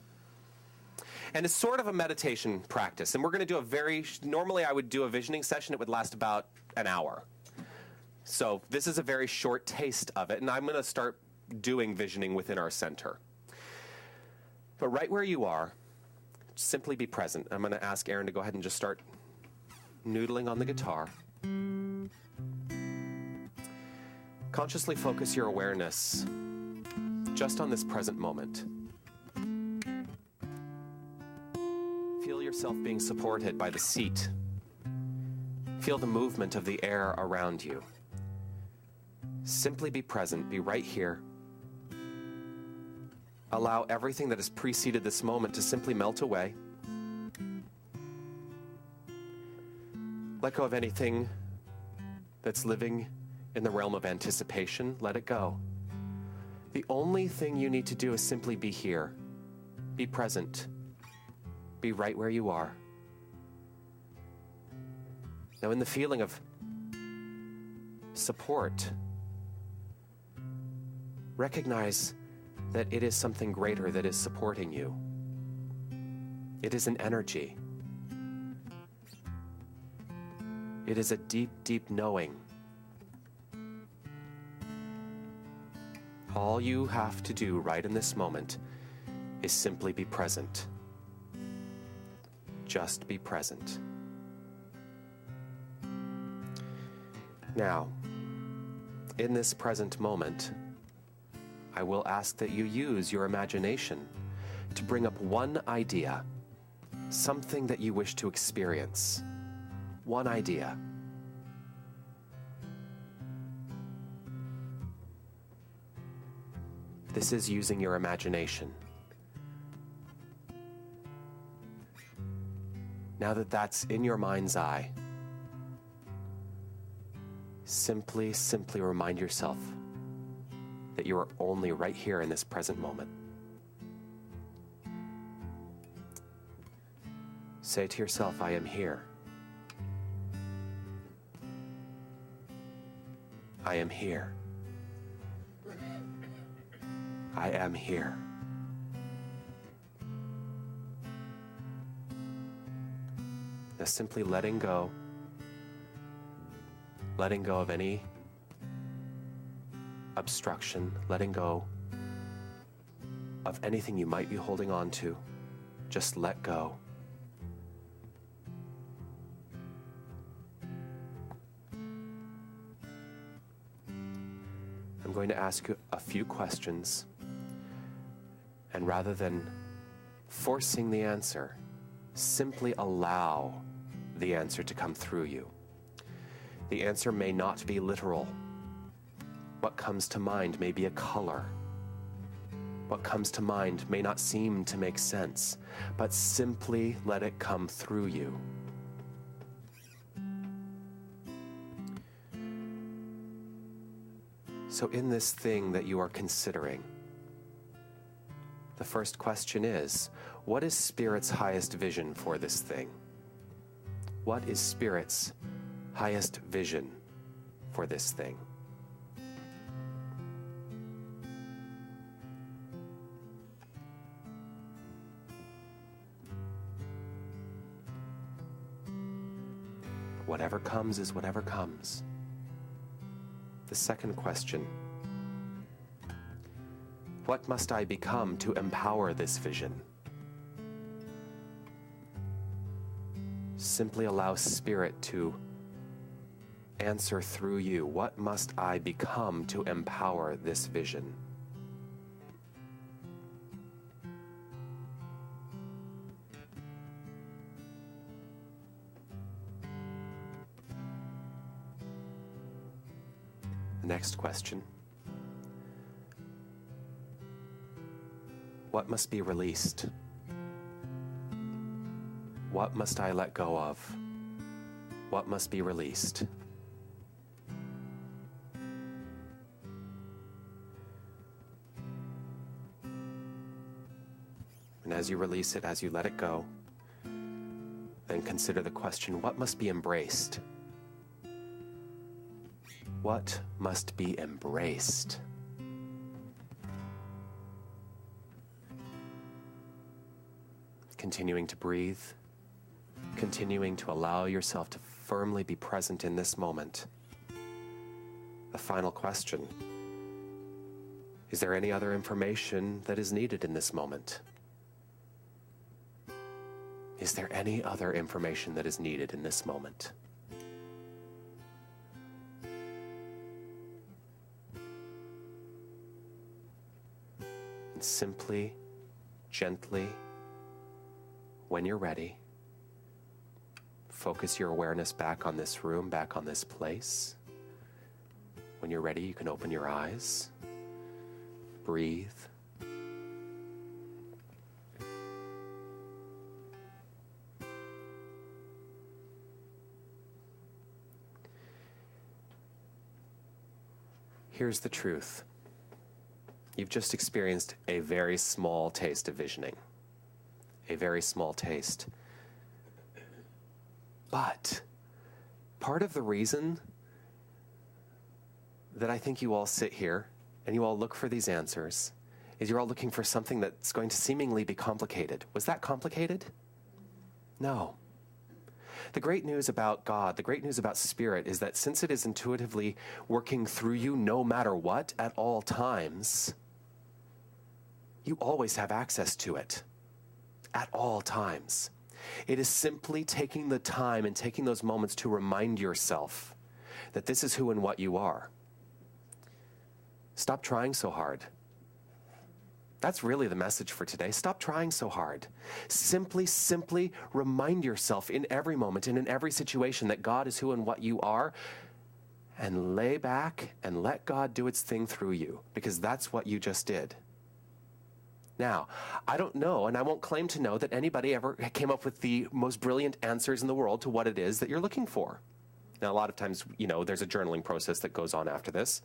And it's sort of a meditation practice. And we're going to do normally I would do a visioning session. It would last about an hour. So this is a very short taste of it. And I'm going to start doing visioning within our center. But right where you are, simply be present. I'm going to ask Aaron to go ahead and just start noodling on the guitar. Consciously focus your awareness just on this present moment. Feel yourself being supported by the seat. Feel the movement of the air around you. Simply be present, be right here. Allow everything that has preceded this moment to simply melt away. Let go of anything that's living in the realm of anticipation. Let it go. The only thing you need to do is simply be here. Be present. Be right where you are. Now, in the feeling of support, recognize that it is something greater that is supporting you. It is an energy. It is a deep, deep knowing. All you have to do right in this moment is simply be present. Just be present. Now, in this present moment, I will ask that you use your imagination to bring up one idea, something that you wish to experience. One idea. This is using your imagination. Now that that's in your mind's eye, simply remind yourself that you are only right here in this present moment. Say to yourself, I am here. I am here. I am here. Now simply letting go of any obstruction, letting go of anything you might be holding on to. Just let go. I'm going to ask you a few questions, and rather than forcing the answer, simply allow the answer to come through you. The answer may not be literal. What comes to mind may be a color. What comes to mind may not seem to make sense, but simply let it come through you. So in this thing that you are considering, the first question is, what is Spirit's highest vision for this thing? What is Spirit's highest vision for this thing? Whatever comes is whatever comes. The second question, what must I become to empower this vision? Simply allow Spirit to answer through you. What must I become to empower this vision? Next question. What must be released? What must I let go of? What must be released? And as you release it, as you let it go, then consider the question, what must be embraced? What must be embraced? Continuing to breathe, continuing to allow yourself to firmly be present in this moment. The final question, is there any other information that is needed in this moment? Is there any other information that is needed in this moment? And simply, gently, when you're ready, focus your awareness back on this room, back on this place. When you're ready, you can open your eyes, breathe. Here's the truth. You've just experienced a very small taste of visioning. A very small taste. But part of the reason that I think you all sit here and you all look for these answers is you're all looking for something that's going to seemingly be complicated. Was that complicated? No. The great news about God, the great news about Spirit is that since it is intuitively working through you no matter what at all times, you always have access to it at all times. It is simply taking the time and taking those moments to remind yourself that this is who and what you are. Stop trying so hard. That's really the message for today. Stop trying so hard. Simply remind yourself in every moment and in every situation that God is who and what you are, and lay back and let God do its thing through you, because that's what you just did. Now, I don't know, and I won't claim to know that anybody ever came up with the most brilliant answers in the world to what it is that you're looking for. Now, a lot of times, there's a journaling process that goes on after this.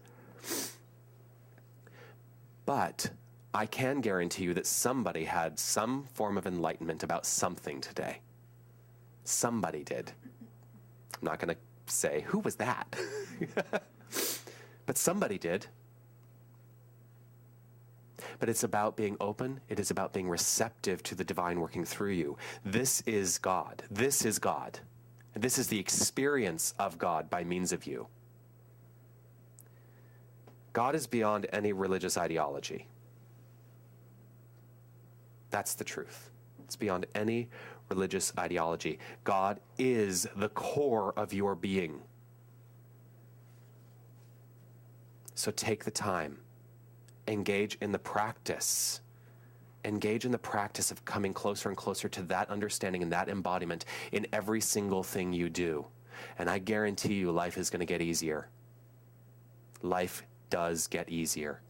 But I can guarantee you that somebody had some form of enlightenment about something today. Somebody did. I'm not going to say, who was that? But somebody did. But it's about being open. It is about being receptive to the divine working through you. This is God. This is God. This is the experience of God by means of you. God is beyond any religious ideology. That's the truth. It's beyond any religious ideology. God is the core of your being. So take the time. Engage in the practice. Engage in the practice of coming closer and closer to that understanding and that embodiment in every single thing you do. And I guarantee you life is going to get easier. Life does get easier.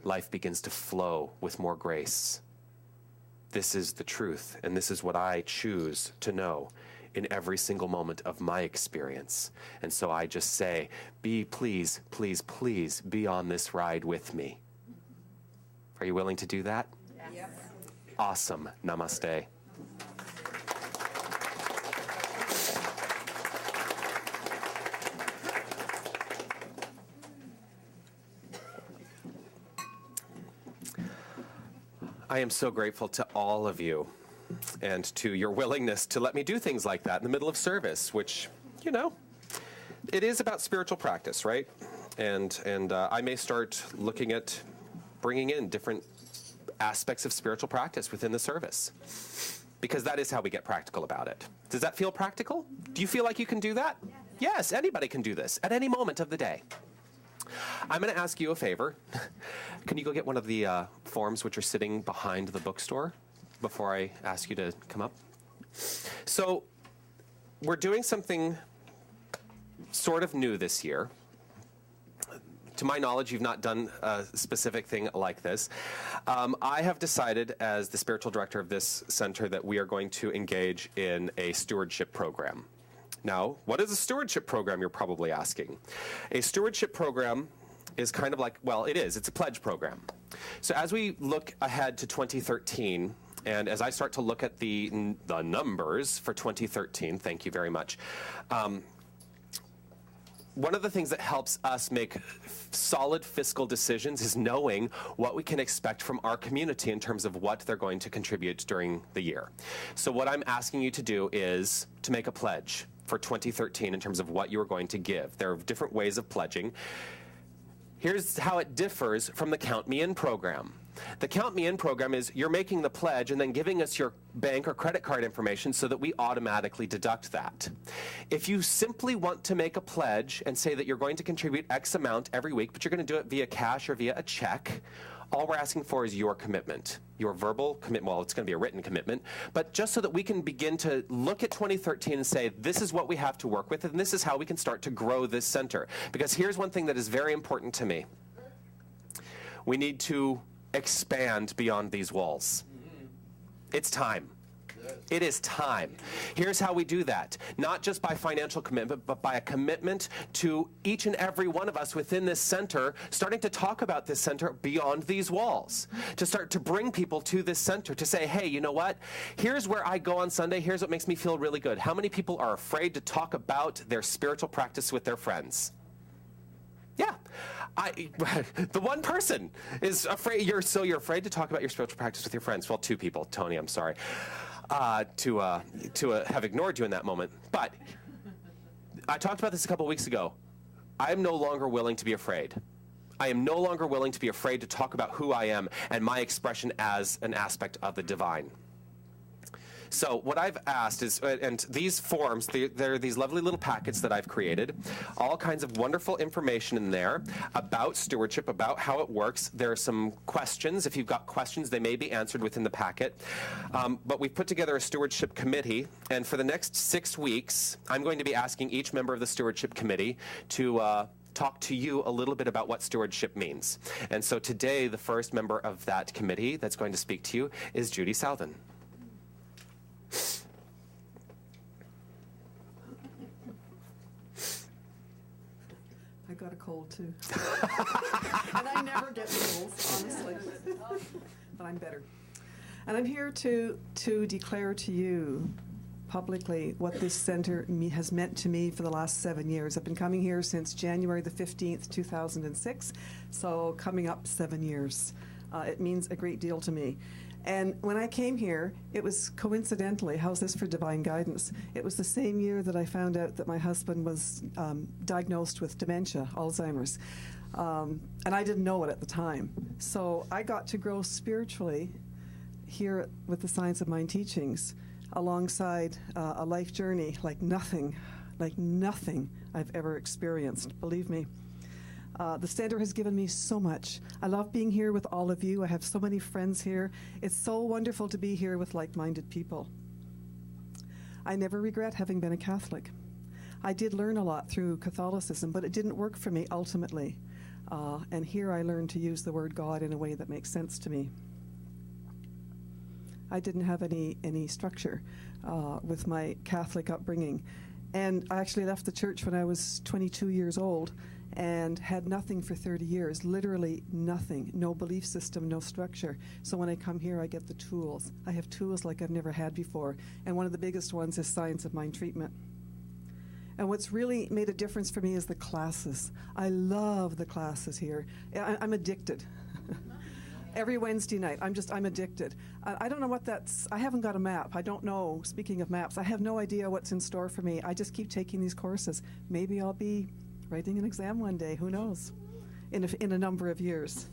Life begins to flow with more grace. This is the truth, and this is what I choose to know in every single moment of my experience. And so I just say, please, please, please be on this ride with me. Are you willing to do that? Yes. Awesome. Namaste. I am so grateful to all of you and to your willingness to let me do things like that in the middle of service, which, you know, it is about spiritual practice, right? And I may start looking at bringing in different aspects of spiritual practice within the service, because that is how we get practical about it. Does that feel practical? Do you feel like you can do that? Yes, anybody can do this at any moment of the day. I'm going to ask you a favor. Can you go get one of the forms which are sitting behind the bookstore before I ask you to come up? So we're doing something sort of new this year. To my knowledge, you've not done a specific thing like this. I have decided as the spiritual director of this center that we are going to engage in a stewardship program. Now, what is a stewardship program, you're probably asking? A stewardship program is kind of like, well, it's a pledge program. So as we look ahead to 2013, and as I start to look at the numbers for 2013, thank you very much, one of the things that helps us make solid fiscal decisions is knowing what we can expect from our community in terms of what they're going to contribute during the year. So what I'm asking you to do is to make a pledge for 2013 in terms of what you are going to give. There are different ways of pledging. Here's how it differs from the Count Me In program. The Count Me In program is you're making the pledge and then giving us your bank or credit card information so that we automatically deduct that. If you simply want to make a pledge and say that you're going to contribute X amount every week, but you're going to do it via cash or via a check, all we're asking for is your commitment, your verbal commitment. Well, it's going to be a written commitment, but just so that we can begin to look at 2013 and say, this is what we have to work with, and this is how we can start to grow this center. Because here's one thing that is very important to me. We need to expand beyond these walls. It's time. It is time. Here's how we do that. Not just by financial commitment, but by a commitment to each and every one of us within this center, starting to talk about this center beyond these walls. To start to bring people to this center, to say, hey, you know what? Here's where I go on Sunday. Here's what makes me feel really good. How many people are afraid to talk about their spiritual practice with their friends? Yeah. The one person is afraid. You're afraid to talk about your spiritual practice with your friends. Well, two people. Tony, I'm sorry. To have ignored you in that moment. But I talked about this a couple weeks ago. I am no longer willing to be afraid. I am no longer willing to be afraid to talk about who I am and my expression as an aspect of the divine. So what I've asked is, and these forms, they're these lovely little packets that I've created, all kinds of wonderful information in there about stewardship, about how it works. There are some questions. If you've got questions, they may be answered within the packet. But we've put together a stewardship committee, and for the next 6 weeks, I'm going to be asking each member of the stewardship committee to talk to you a little bit about what stewardship means. And so today, the first member of that committee that's going to speak to you is Judy Southern. I got a cold too. And I never get colds, honestly. But I'm better. And I'm here to declare to you publicly what this center has meant to me for the last 7 years. I've been coming here since January the 15th, 2006, so coming up 7 years. It means a great deal to me. And when I came here, it was coincidentally, how's this for divine guidance? It was the same year that I found out that my husband was diagnosed with dementia, Alzheimer's. And I didn't know it at the time. So I got to grow spiritually here with the Science of Mind teachings alongside a life journey like nothing I've ever experienced, believe me. The center has given me so much. I love being here with all of you. I have so many friends here. It's so wonderful to be here with like-minded people. I never regret having been a Catholic. I did learn a lot through Catholicism, but it didn't work for me ultimately. And here I learned to use the word God in a way that makes sense to me. I didn't have any structure with my Catholic upbringing. And I actually left the church when I was 22 years old and had nothing for 30 years, literally nothing, no belief system, no structure. So when I come here, I get the tools. I have tools like I've never had before. And one of the biggest ones is science of mind treatment. And what's really made a difference for me is the classes. I love the classes here. I'm addicted. Every Wednesday night, I'm addicted. I don't know what that's, I haven't got a map. I don't know, speaking of maps, I have no idea what's in store for me. I just keep taking these courses. Maybe I'll be writing an exam one day, who knows, in a number of years.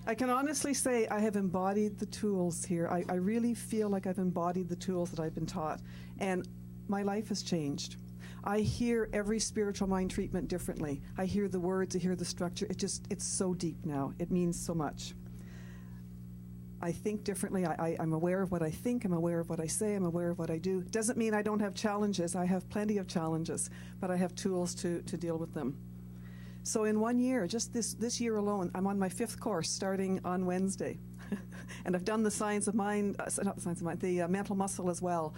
I can honestly say I have embodied the tools here. I really feel like I've embodied the tools that I've been taught. And my life has changed. I hear every spiritual mind treatment differently. I hear the words, I hear the structure. It's so deep now. It means so much. I think differently. I'm aware of what I think. I'm aware of what I say. I'm aware of what I do. Doesn't mean I don't have challenges. I have plenty of challenges, but I have tools to deal with them. So in 1 year, just this year alone, I'm on my 5th course starting on Wednesday. And I've done the science of mind, not the science of mind, the mental muscle as well.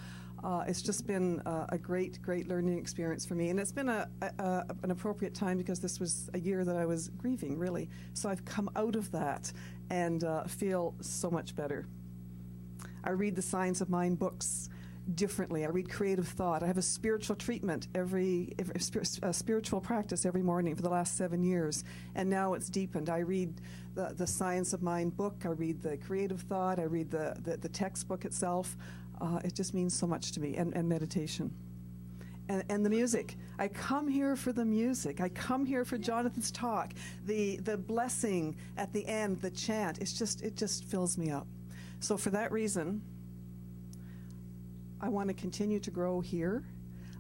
It's just been a great learning experience for me. And it's been an appropriate time because this was a year that I was grieving, really. So I've come out of that and feel so much better. I read the Science of Mind books differently. I read creative thought. I have a spiritual treatment spiritual practice every morning for the last 7 years. And now it's deepened. I read the Science of Mind book. I read the creative thought. I read the textbook itself. It just means so much to me, and meditation. And the music. I come here for the music. I come here for Jonathan's talk. The blessing at the end, the chant, it just fills me up. So for that reason, I want to continue to grow here.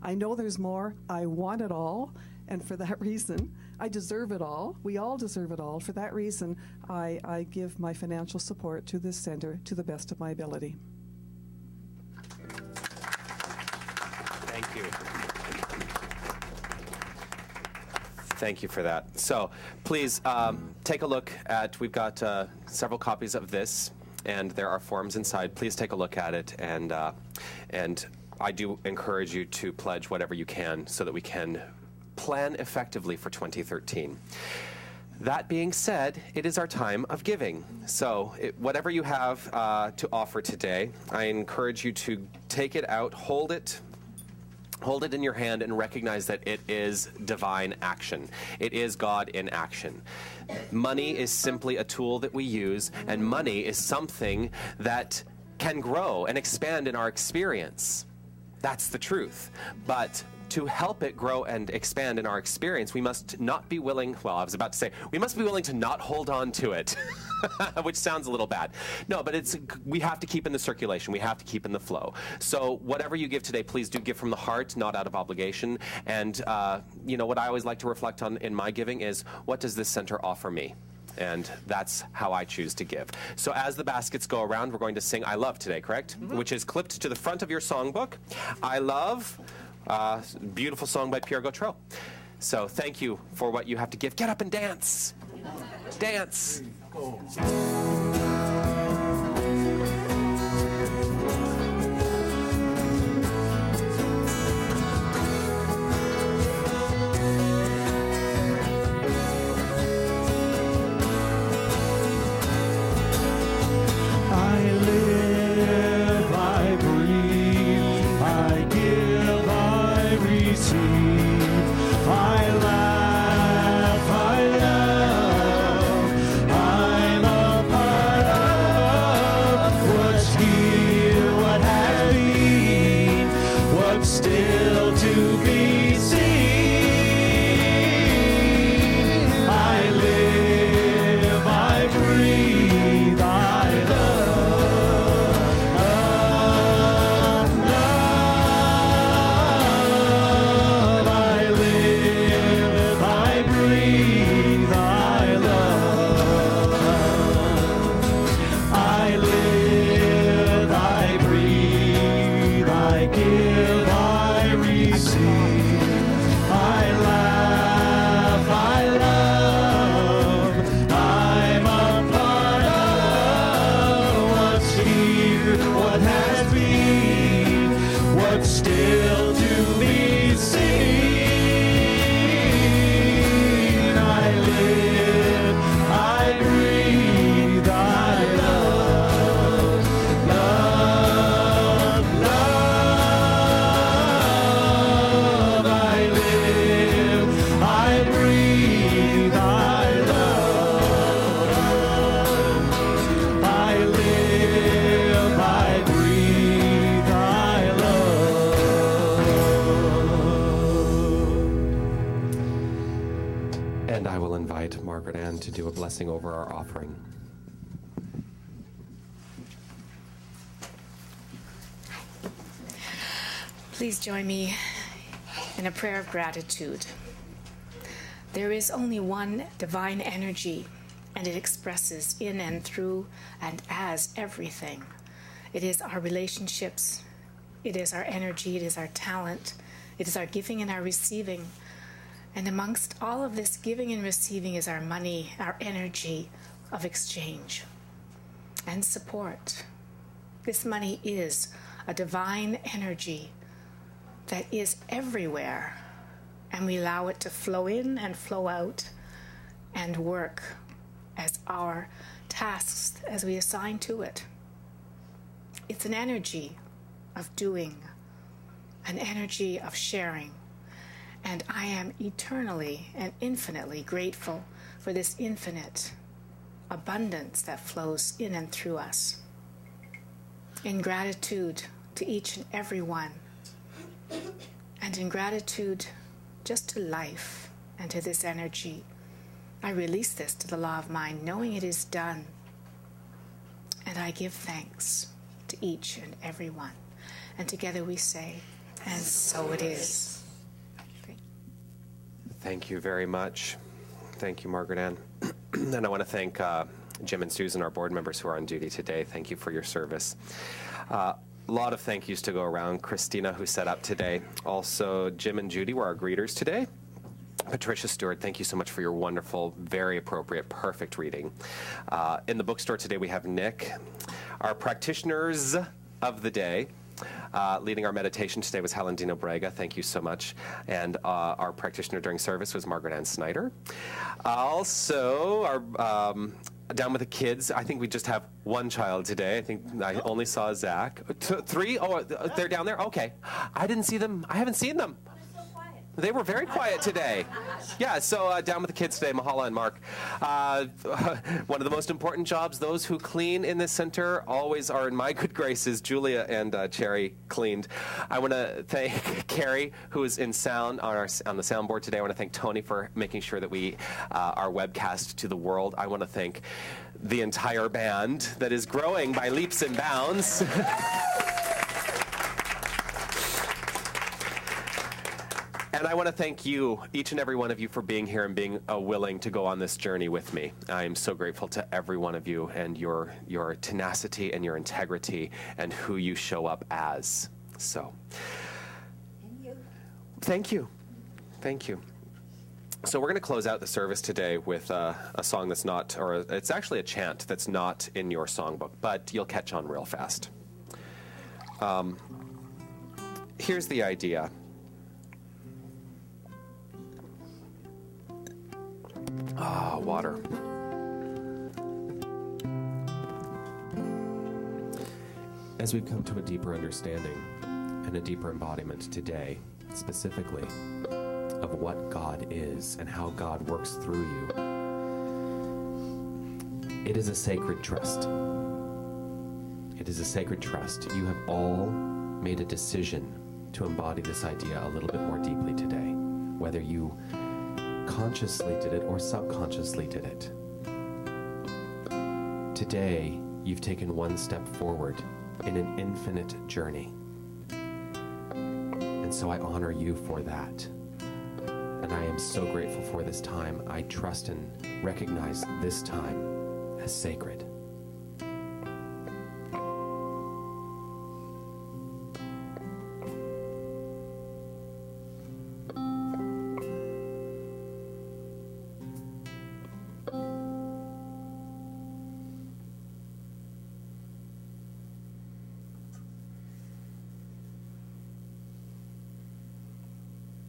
I know there's more. I want it all. And for that reason, I deserve it all. We all deserve it all. For that reason, I give my financial support to this center to the best of my ability. Thank you. Thank you for that. So please take a look at, we've got several copies of this, and there are forms inside. Please take a look at it, and I do encourage you to pledge whatever you can so that we can plan effectively for 2013. That being said, it is our time of giving. So whatever you have to offer today, I encourage you to take it out, hold it in your hand, and recognize that it is divine action. It is God in action. Money is simply a tool that we use, and money is something that can grow and expand in our experience. That's the truth. But to help it grow and expand in our experience, we must not be willing, well, I was about to say, we must be willing to not hold on to it, which sounds a little bad. No, but we have to keep in the circulation. We have to keep in the flow. So whatever you give today, please do give from the heart, not out of obligation. And, what I always like to reflect on in my giving is, what does this center offer me? And that's how I choose to give. So as the baskets go around, we're going to sing I Love today, correct? Mm-hmm. Which is clipped to the front of your songbook. I Love, beautiful song by Pierre Gautreau. So thank you for what you have to give. Get up and dance. Dance. I love, I'm a part And I will invite Margaret Ann to do a blessing over our offering. Please join me in a prayer of gratitude. There is only one divine energy, and it expresses in and through and as everything. It is our relationships, it is our energy, it is our talent, it is our giving and our receiving. And amongst all of this giving and receiving is our money, our energy of exchange and support. This money is a divine energy that is everywhere, and we allow it to flow in and flow out and work as our tasks as we assign to it. It's an energy of doing, an energy of sharing, and I am eternally and infinitely grateful for this infinite abundance that flows in and through us. In gratitude to each and every one, and in gratitude just to life and to this energy, I release this to the law of mind, knowing it is done. And I give thanks to each and every one. And together we say, and so it is. Thank you very much. Thank you, Margaret Ann. And I want to thank Jim and Susan, our board members who are on duty today. Thank you for your service. A lot of thank yous to go around. Christina, who set up today. Also, Jim and Judy were our greeters today. Patricia Stewart, thank you so much for your wonderful, very appropriate, perfect reading. In the bookstore today, we have Nick. Our practitioners of the day, leading our meditation today was Helen Dino Braga. Thank you so much. And our practitioner during service was Margaret Ann Snyder. Also, our down with the kids, I think we just have one child today. I think I only saw Zach. Three? Oh, they're down there? Okay. I didn't see them. I haven't seen them. They were very quiet today. Yeah, so down with the kids today, Mahala and Mark. One of the most important jobs, those who clean in this center always are in my good graces. Julia and Cherry cleaned. I want to thank Carrie, who is in sound on the soundboard today. I want to thank Tony for making sure that we are webcast to the world. I want to thank the entire band that is growing by leaps and bounds. And I want to thank you, each and every one of you, for being here and being willing to go on this journey with me. I am so grateful to every one of you and your tenacity and your integrity and who you show up as. So, thank you. Thank you. So we're going to close out the service today with a song that's not, or it's actually a chant that's not in your songbook, but you'll catch on real fast. Here's the idea. Water. As we've come to a deeper understanding and a deeper embodiment today, specifically, of what God is and how God works through you, it is a sacred trust. It is a sacred trust. You have all made a decision to embody this idea a little bit more deeply today, whether you consciously did it or subconsciously did it. Today, you've taken one step forward in an infinite journey. And so I honor you for that. And I am so grateful for this time. I trust and recognize this time as sacred.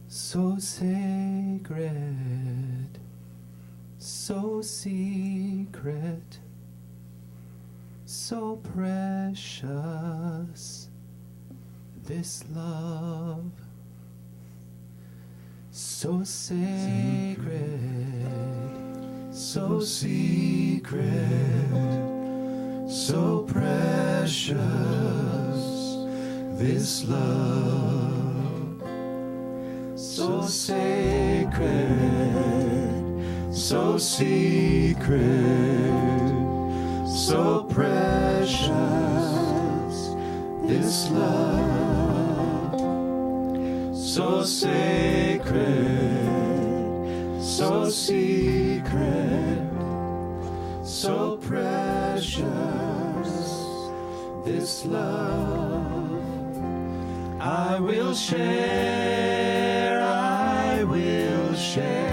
So sacred, so secret, so precious, this love. So sacred, so secret, so precious, this love. So sacred, so secret, so precious, this love, so sacred, so secret, so precious, this love. I will share, I will share,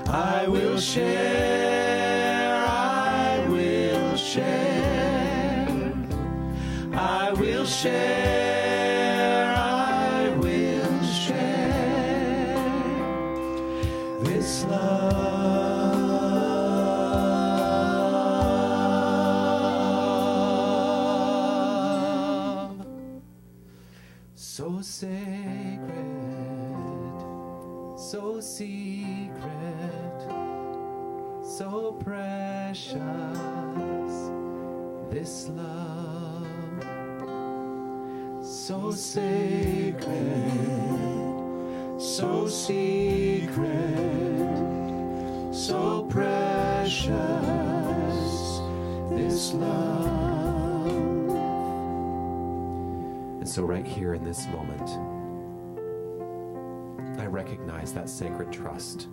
I will share, I will share, I will share, I will share this love. So sacred, so secret, so precious, this love. So sacred, so secret, so precious, this love. And so right here in this moment, I recognize that sacred trust.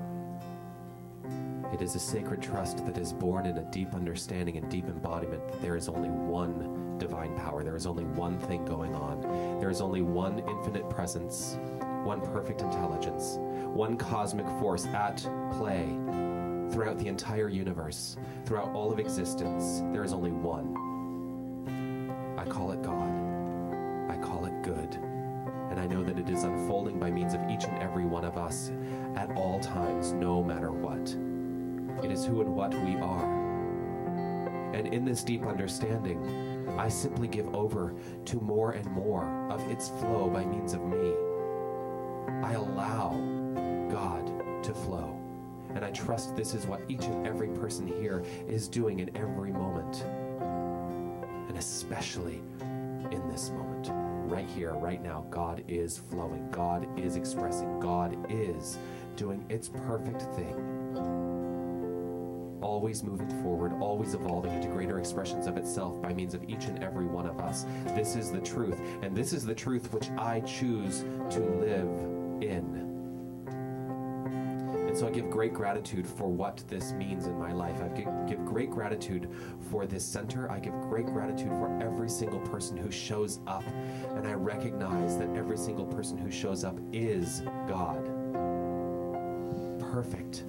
It is a sacred trust that is born in a deep understanding and deep embodiment that there is only one divine power. There is only one thing going on. There is only one infinite presence, one perfect intelligence, one cosmic force at play throughout the entire universe, throughout all of existence. There is only one. I call it God. I call it good. And I know that it is unfolding by means of each and every one of us at all times, no matter what. It is who and what we are. And in this deep understanding, I simply give over to more and more of its flow by means of me. I allow God to flow. And I trust this is what each and every person here is doing in every moment. And especially in this moment. Right here, right now, God is flowing. God is expressing. God is doing its perfect thing. Always moving forward, always evolving into greater expressions of itself by means of each and every one of us. This is the truth, and this is the truth which I choose to live in. And so I give great gratitude for what this means in my life. I give great gratitude for this center. I give great gratitude for every single person who shows up. And I recognize that every single person who shows up is God. Perfect,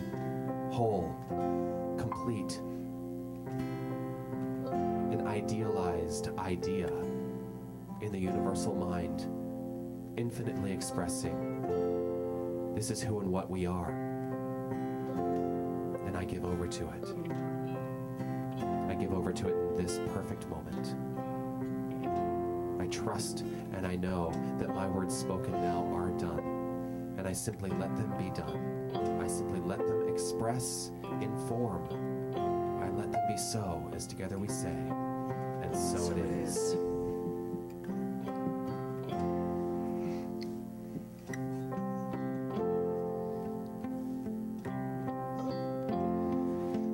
whole, complete, an idealized idea in the universal mind, infinitely expressing, this is who and what we are. And I give over to it. I give over to it in this perfect moment. I trust and I know that my words spoken now are done. And I simply let them be done. I simply let them express in form. I let them be so, as together we say, and so it is.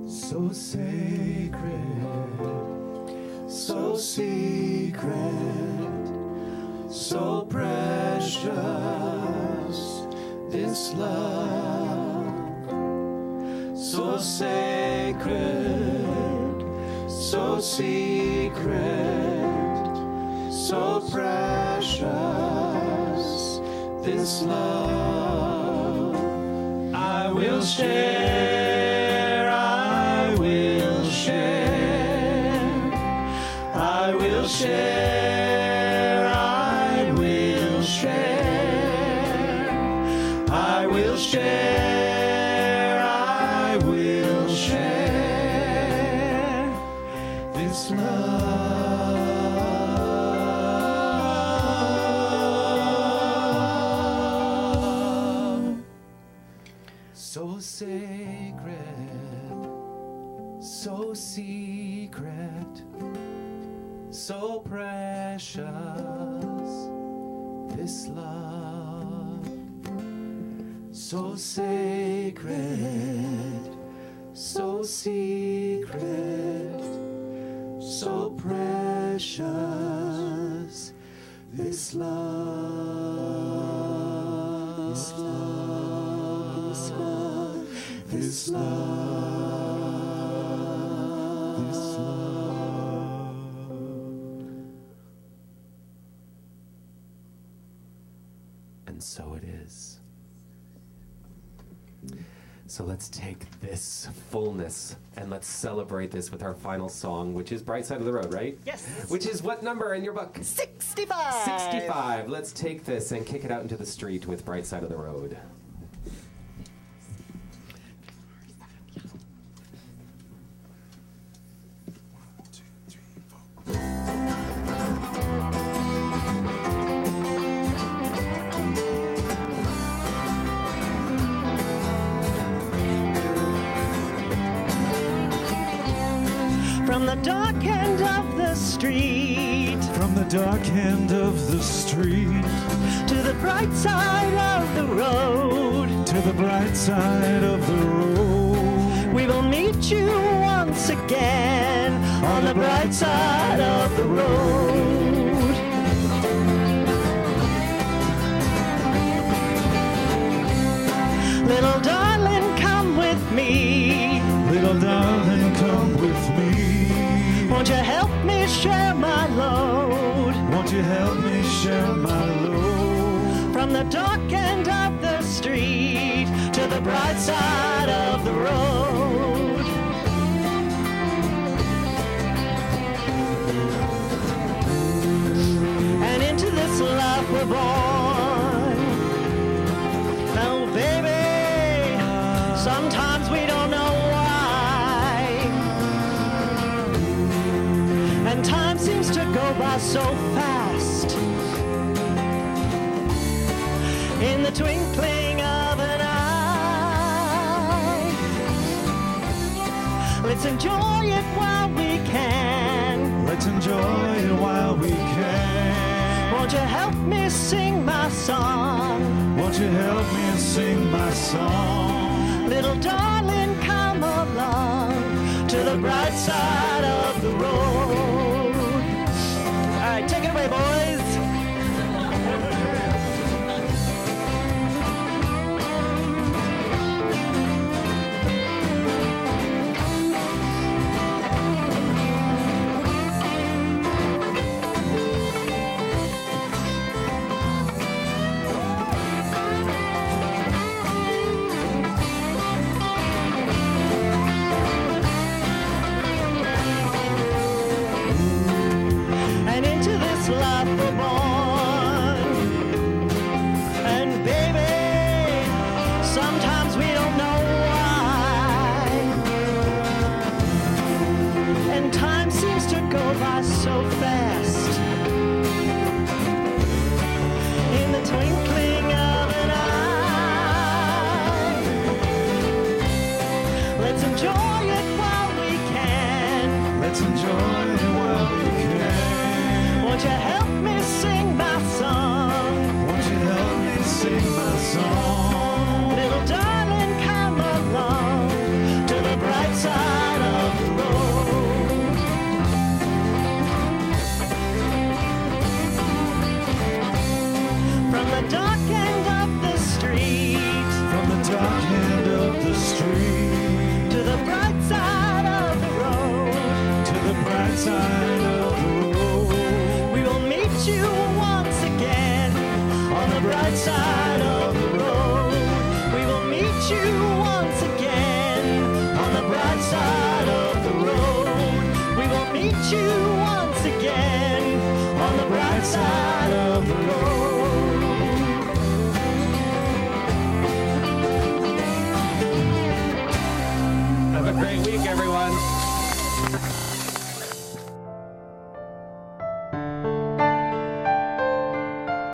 So sacred, so secret, so precious, this love. So sacred, so secret, so precious, this love. I will share, I will share, I will share, I will share, I will share, I will share this love. So sacred, so secret, so precious, this love. so sacred, so secret, so precious, this love, this love, this love, this love, this love. And so it is. So let's take this fullness and let's celebrate this with our final song, which is Bright Side of the Road, right? Yes. Which is what number in your book? 65. 65. Let's take this and kick it out into the street with Bright Side of the Road. From the dark end of the street, From the dark end of the street to the bright side of the road, to the bright side of the road, we will meet you once again on the bright side of the road. Little darling, come with me. little darling, come with me. Won't you help me share my load? Won't you help me share my load? From the dark end of the street to the bright side of the road. And into this life we're born. Oh, baby, sometimes we don't know why. And time seems to go by so fast. In the twinkling of an eye. Let's enjoy it while we can. Let's enjoy it while we can. Won't you help me sing my song? Won't you help me sing my song? Little darling, come along to the bright side of the road. All right, take it away, boys. And into this life we're born. And baby, sometimes we don't know why. And time seems to go by so fast. In the twinkling of an eye. Let's enjoy it while we can. Let's enjoy it while we can. Won't you help me sing my song? Won't you help me sing my song? Little darling, come along to the bright side of the road. From the dark end of the street From the dark end of the street to the bright side of the road, to the bright side of the road, we will meet you once again on the bright side of the road. We will meet you once again on the bright side of the road. We will meet you once again on the bright side of the road. Have a great week, everyone.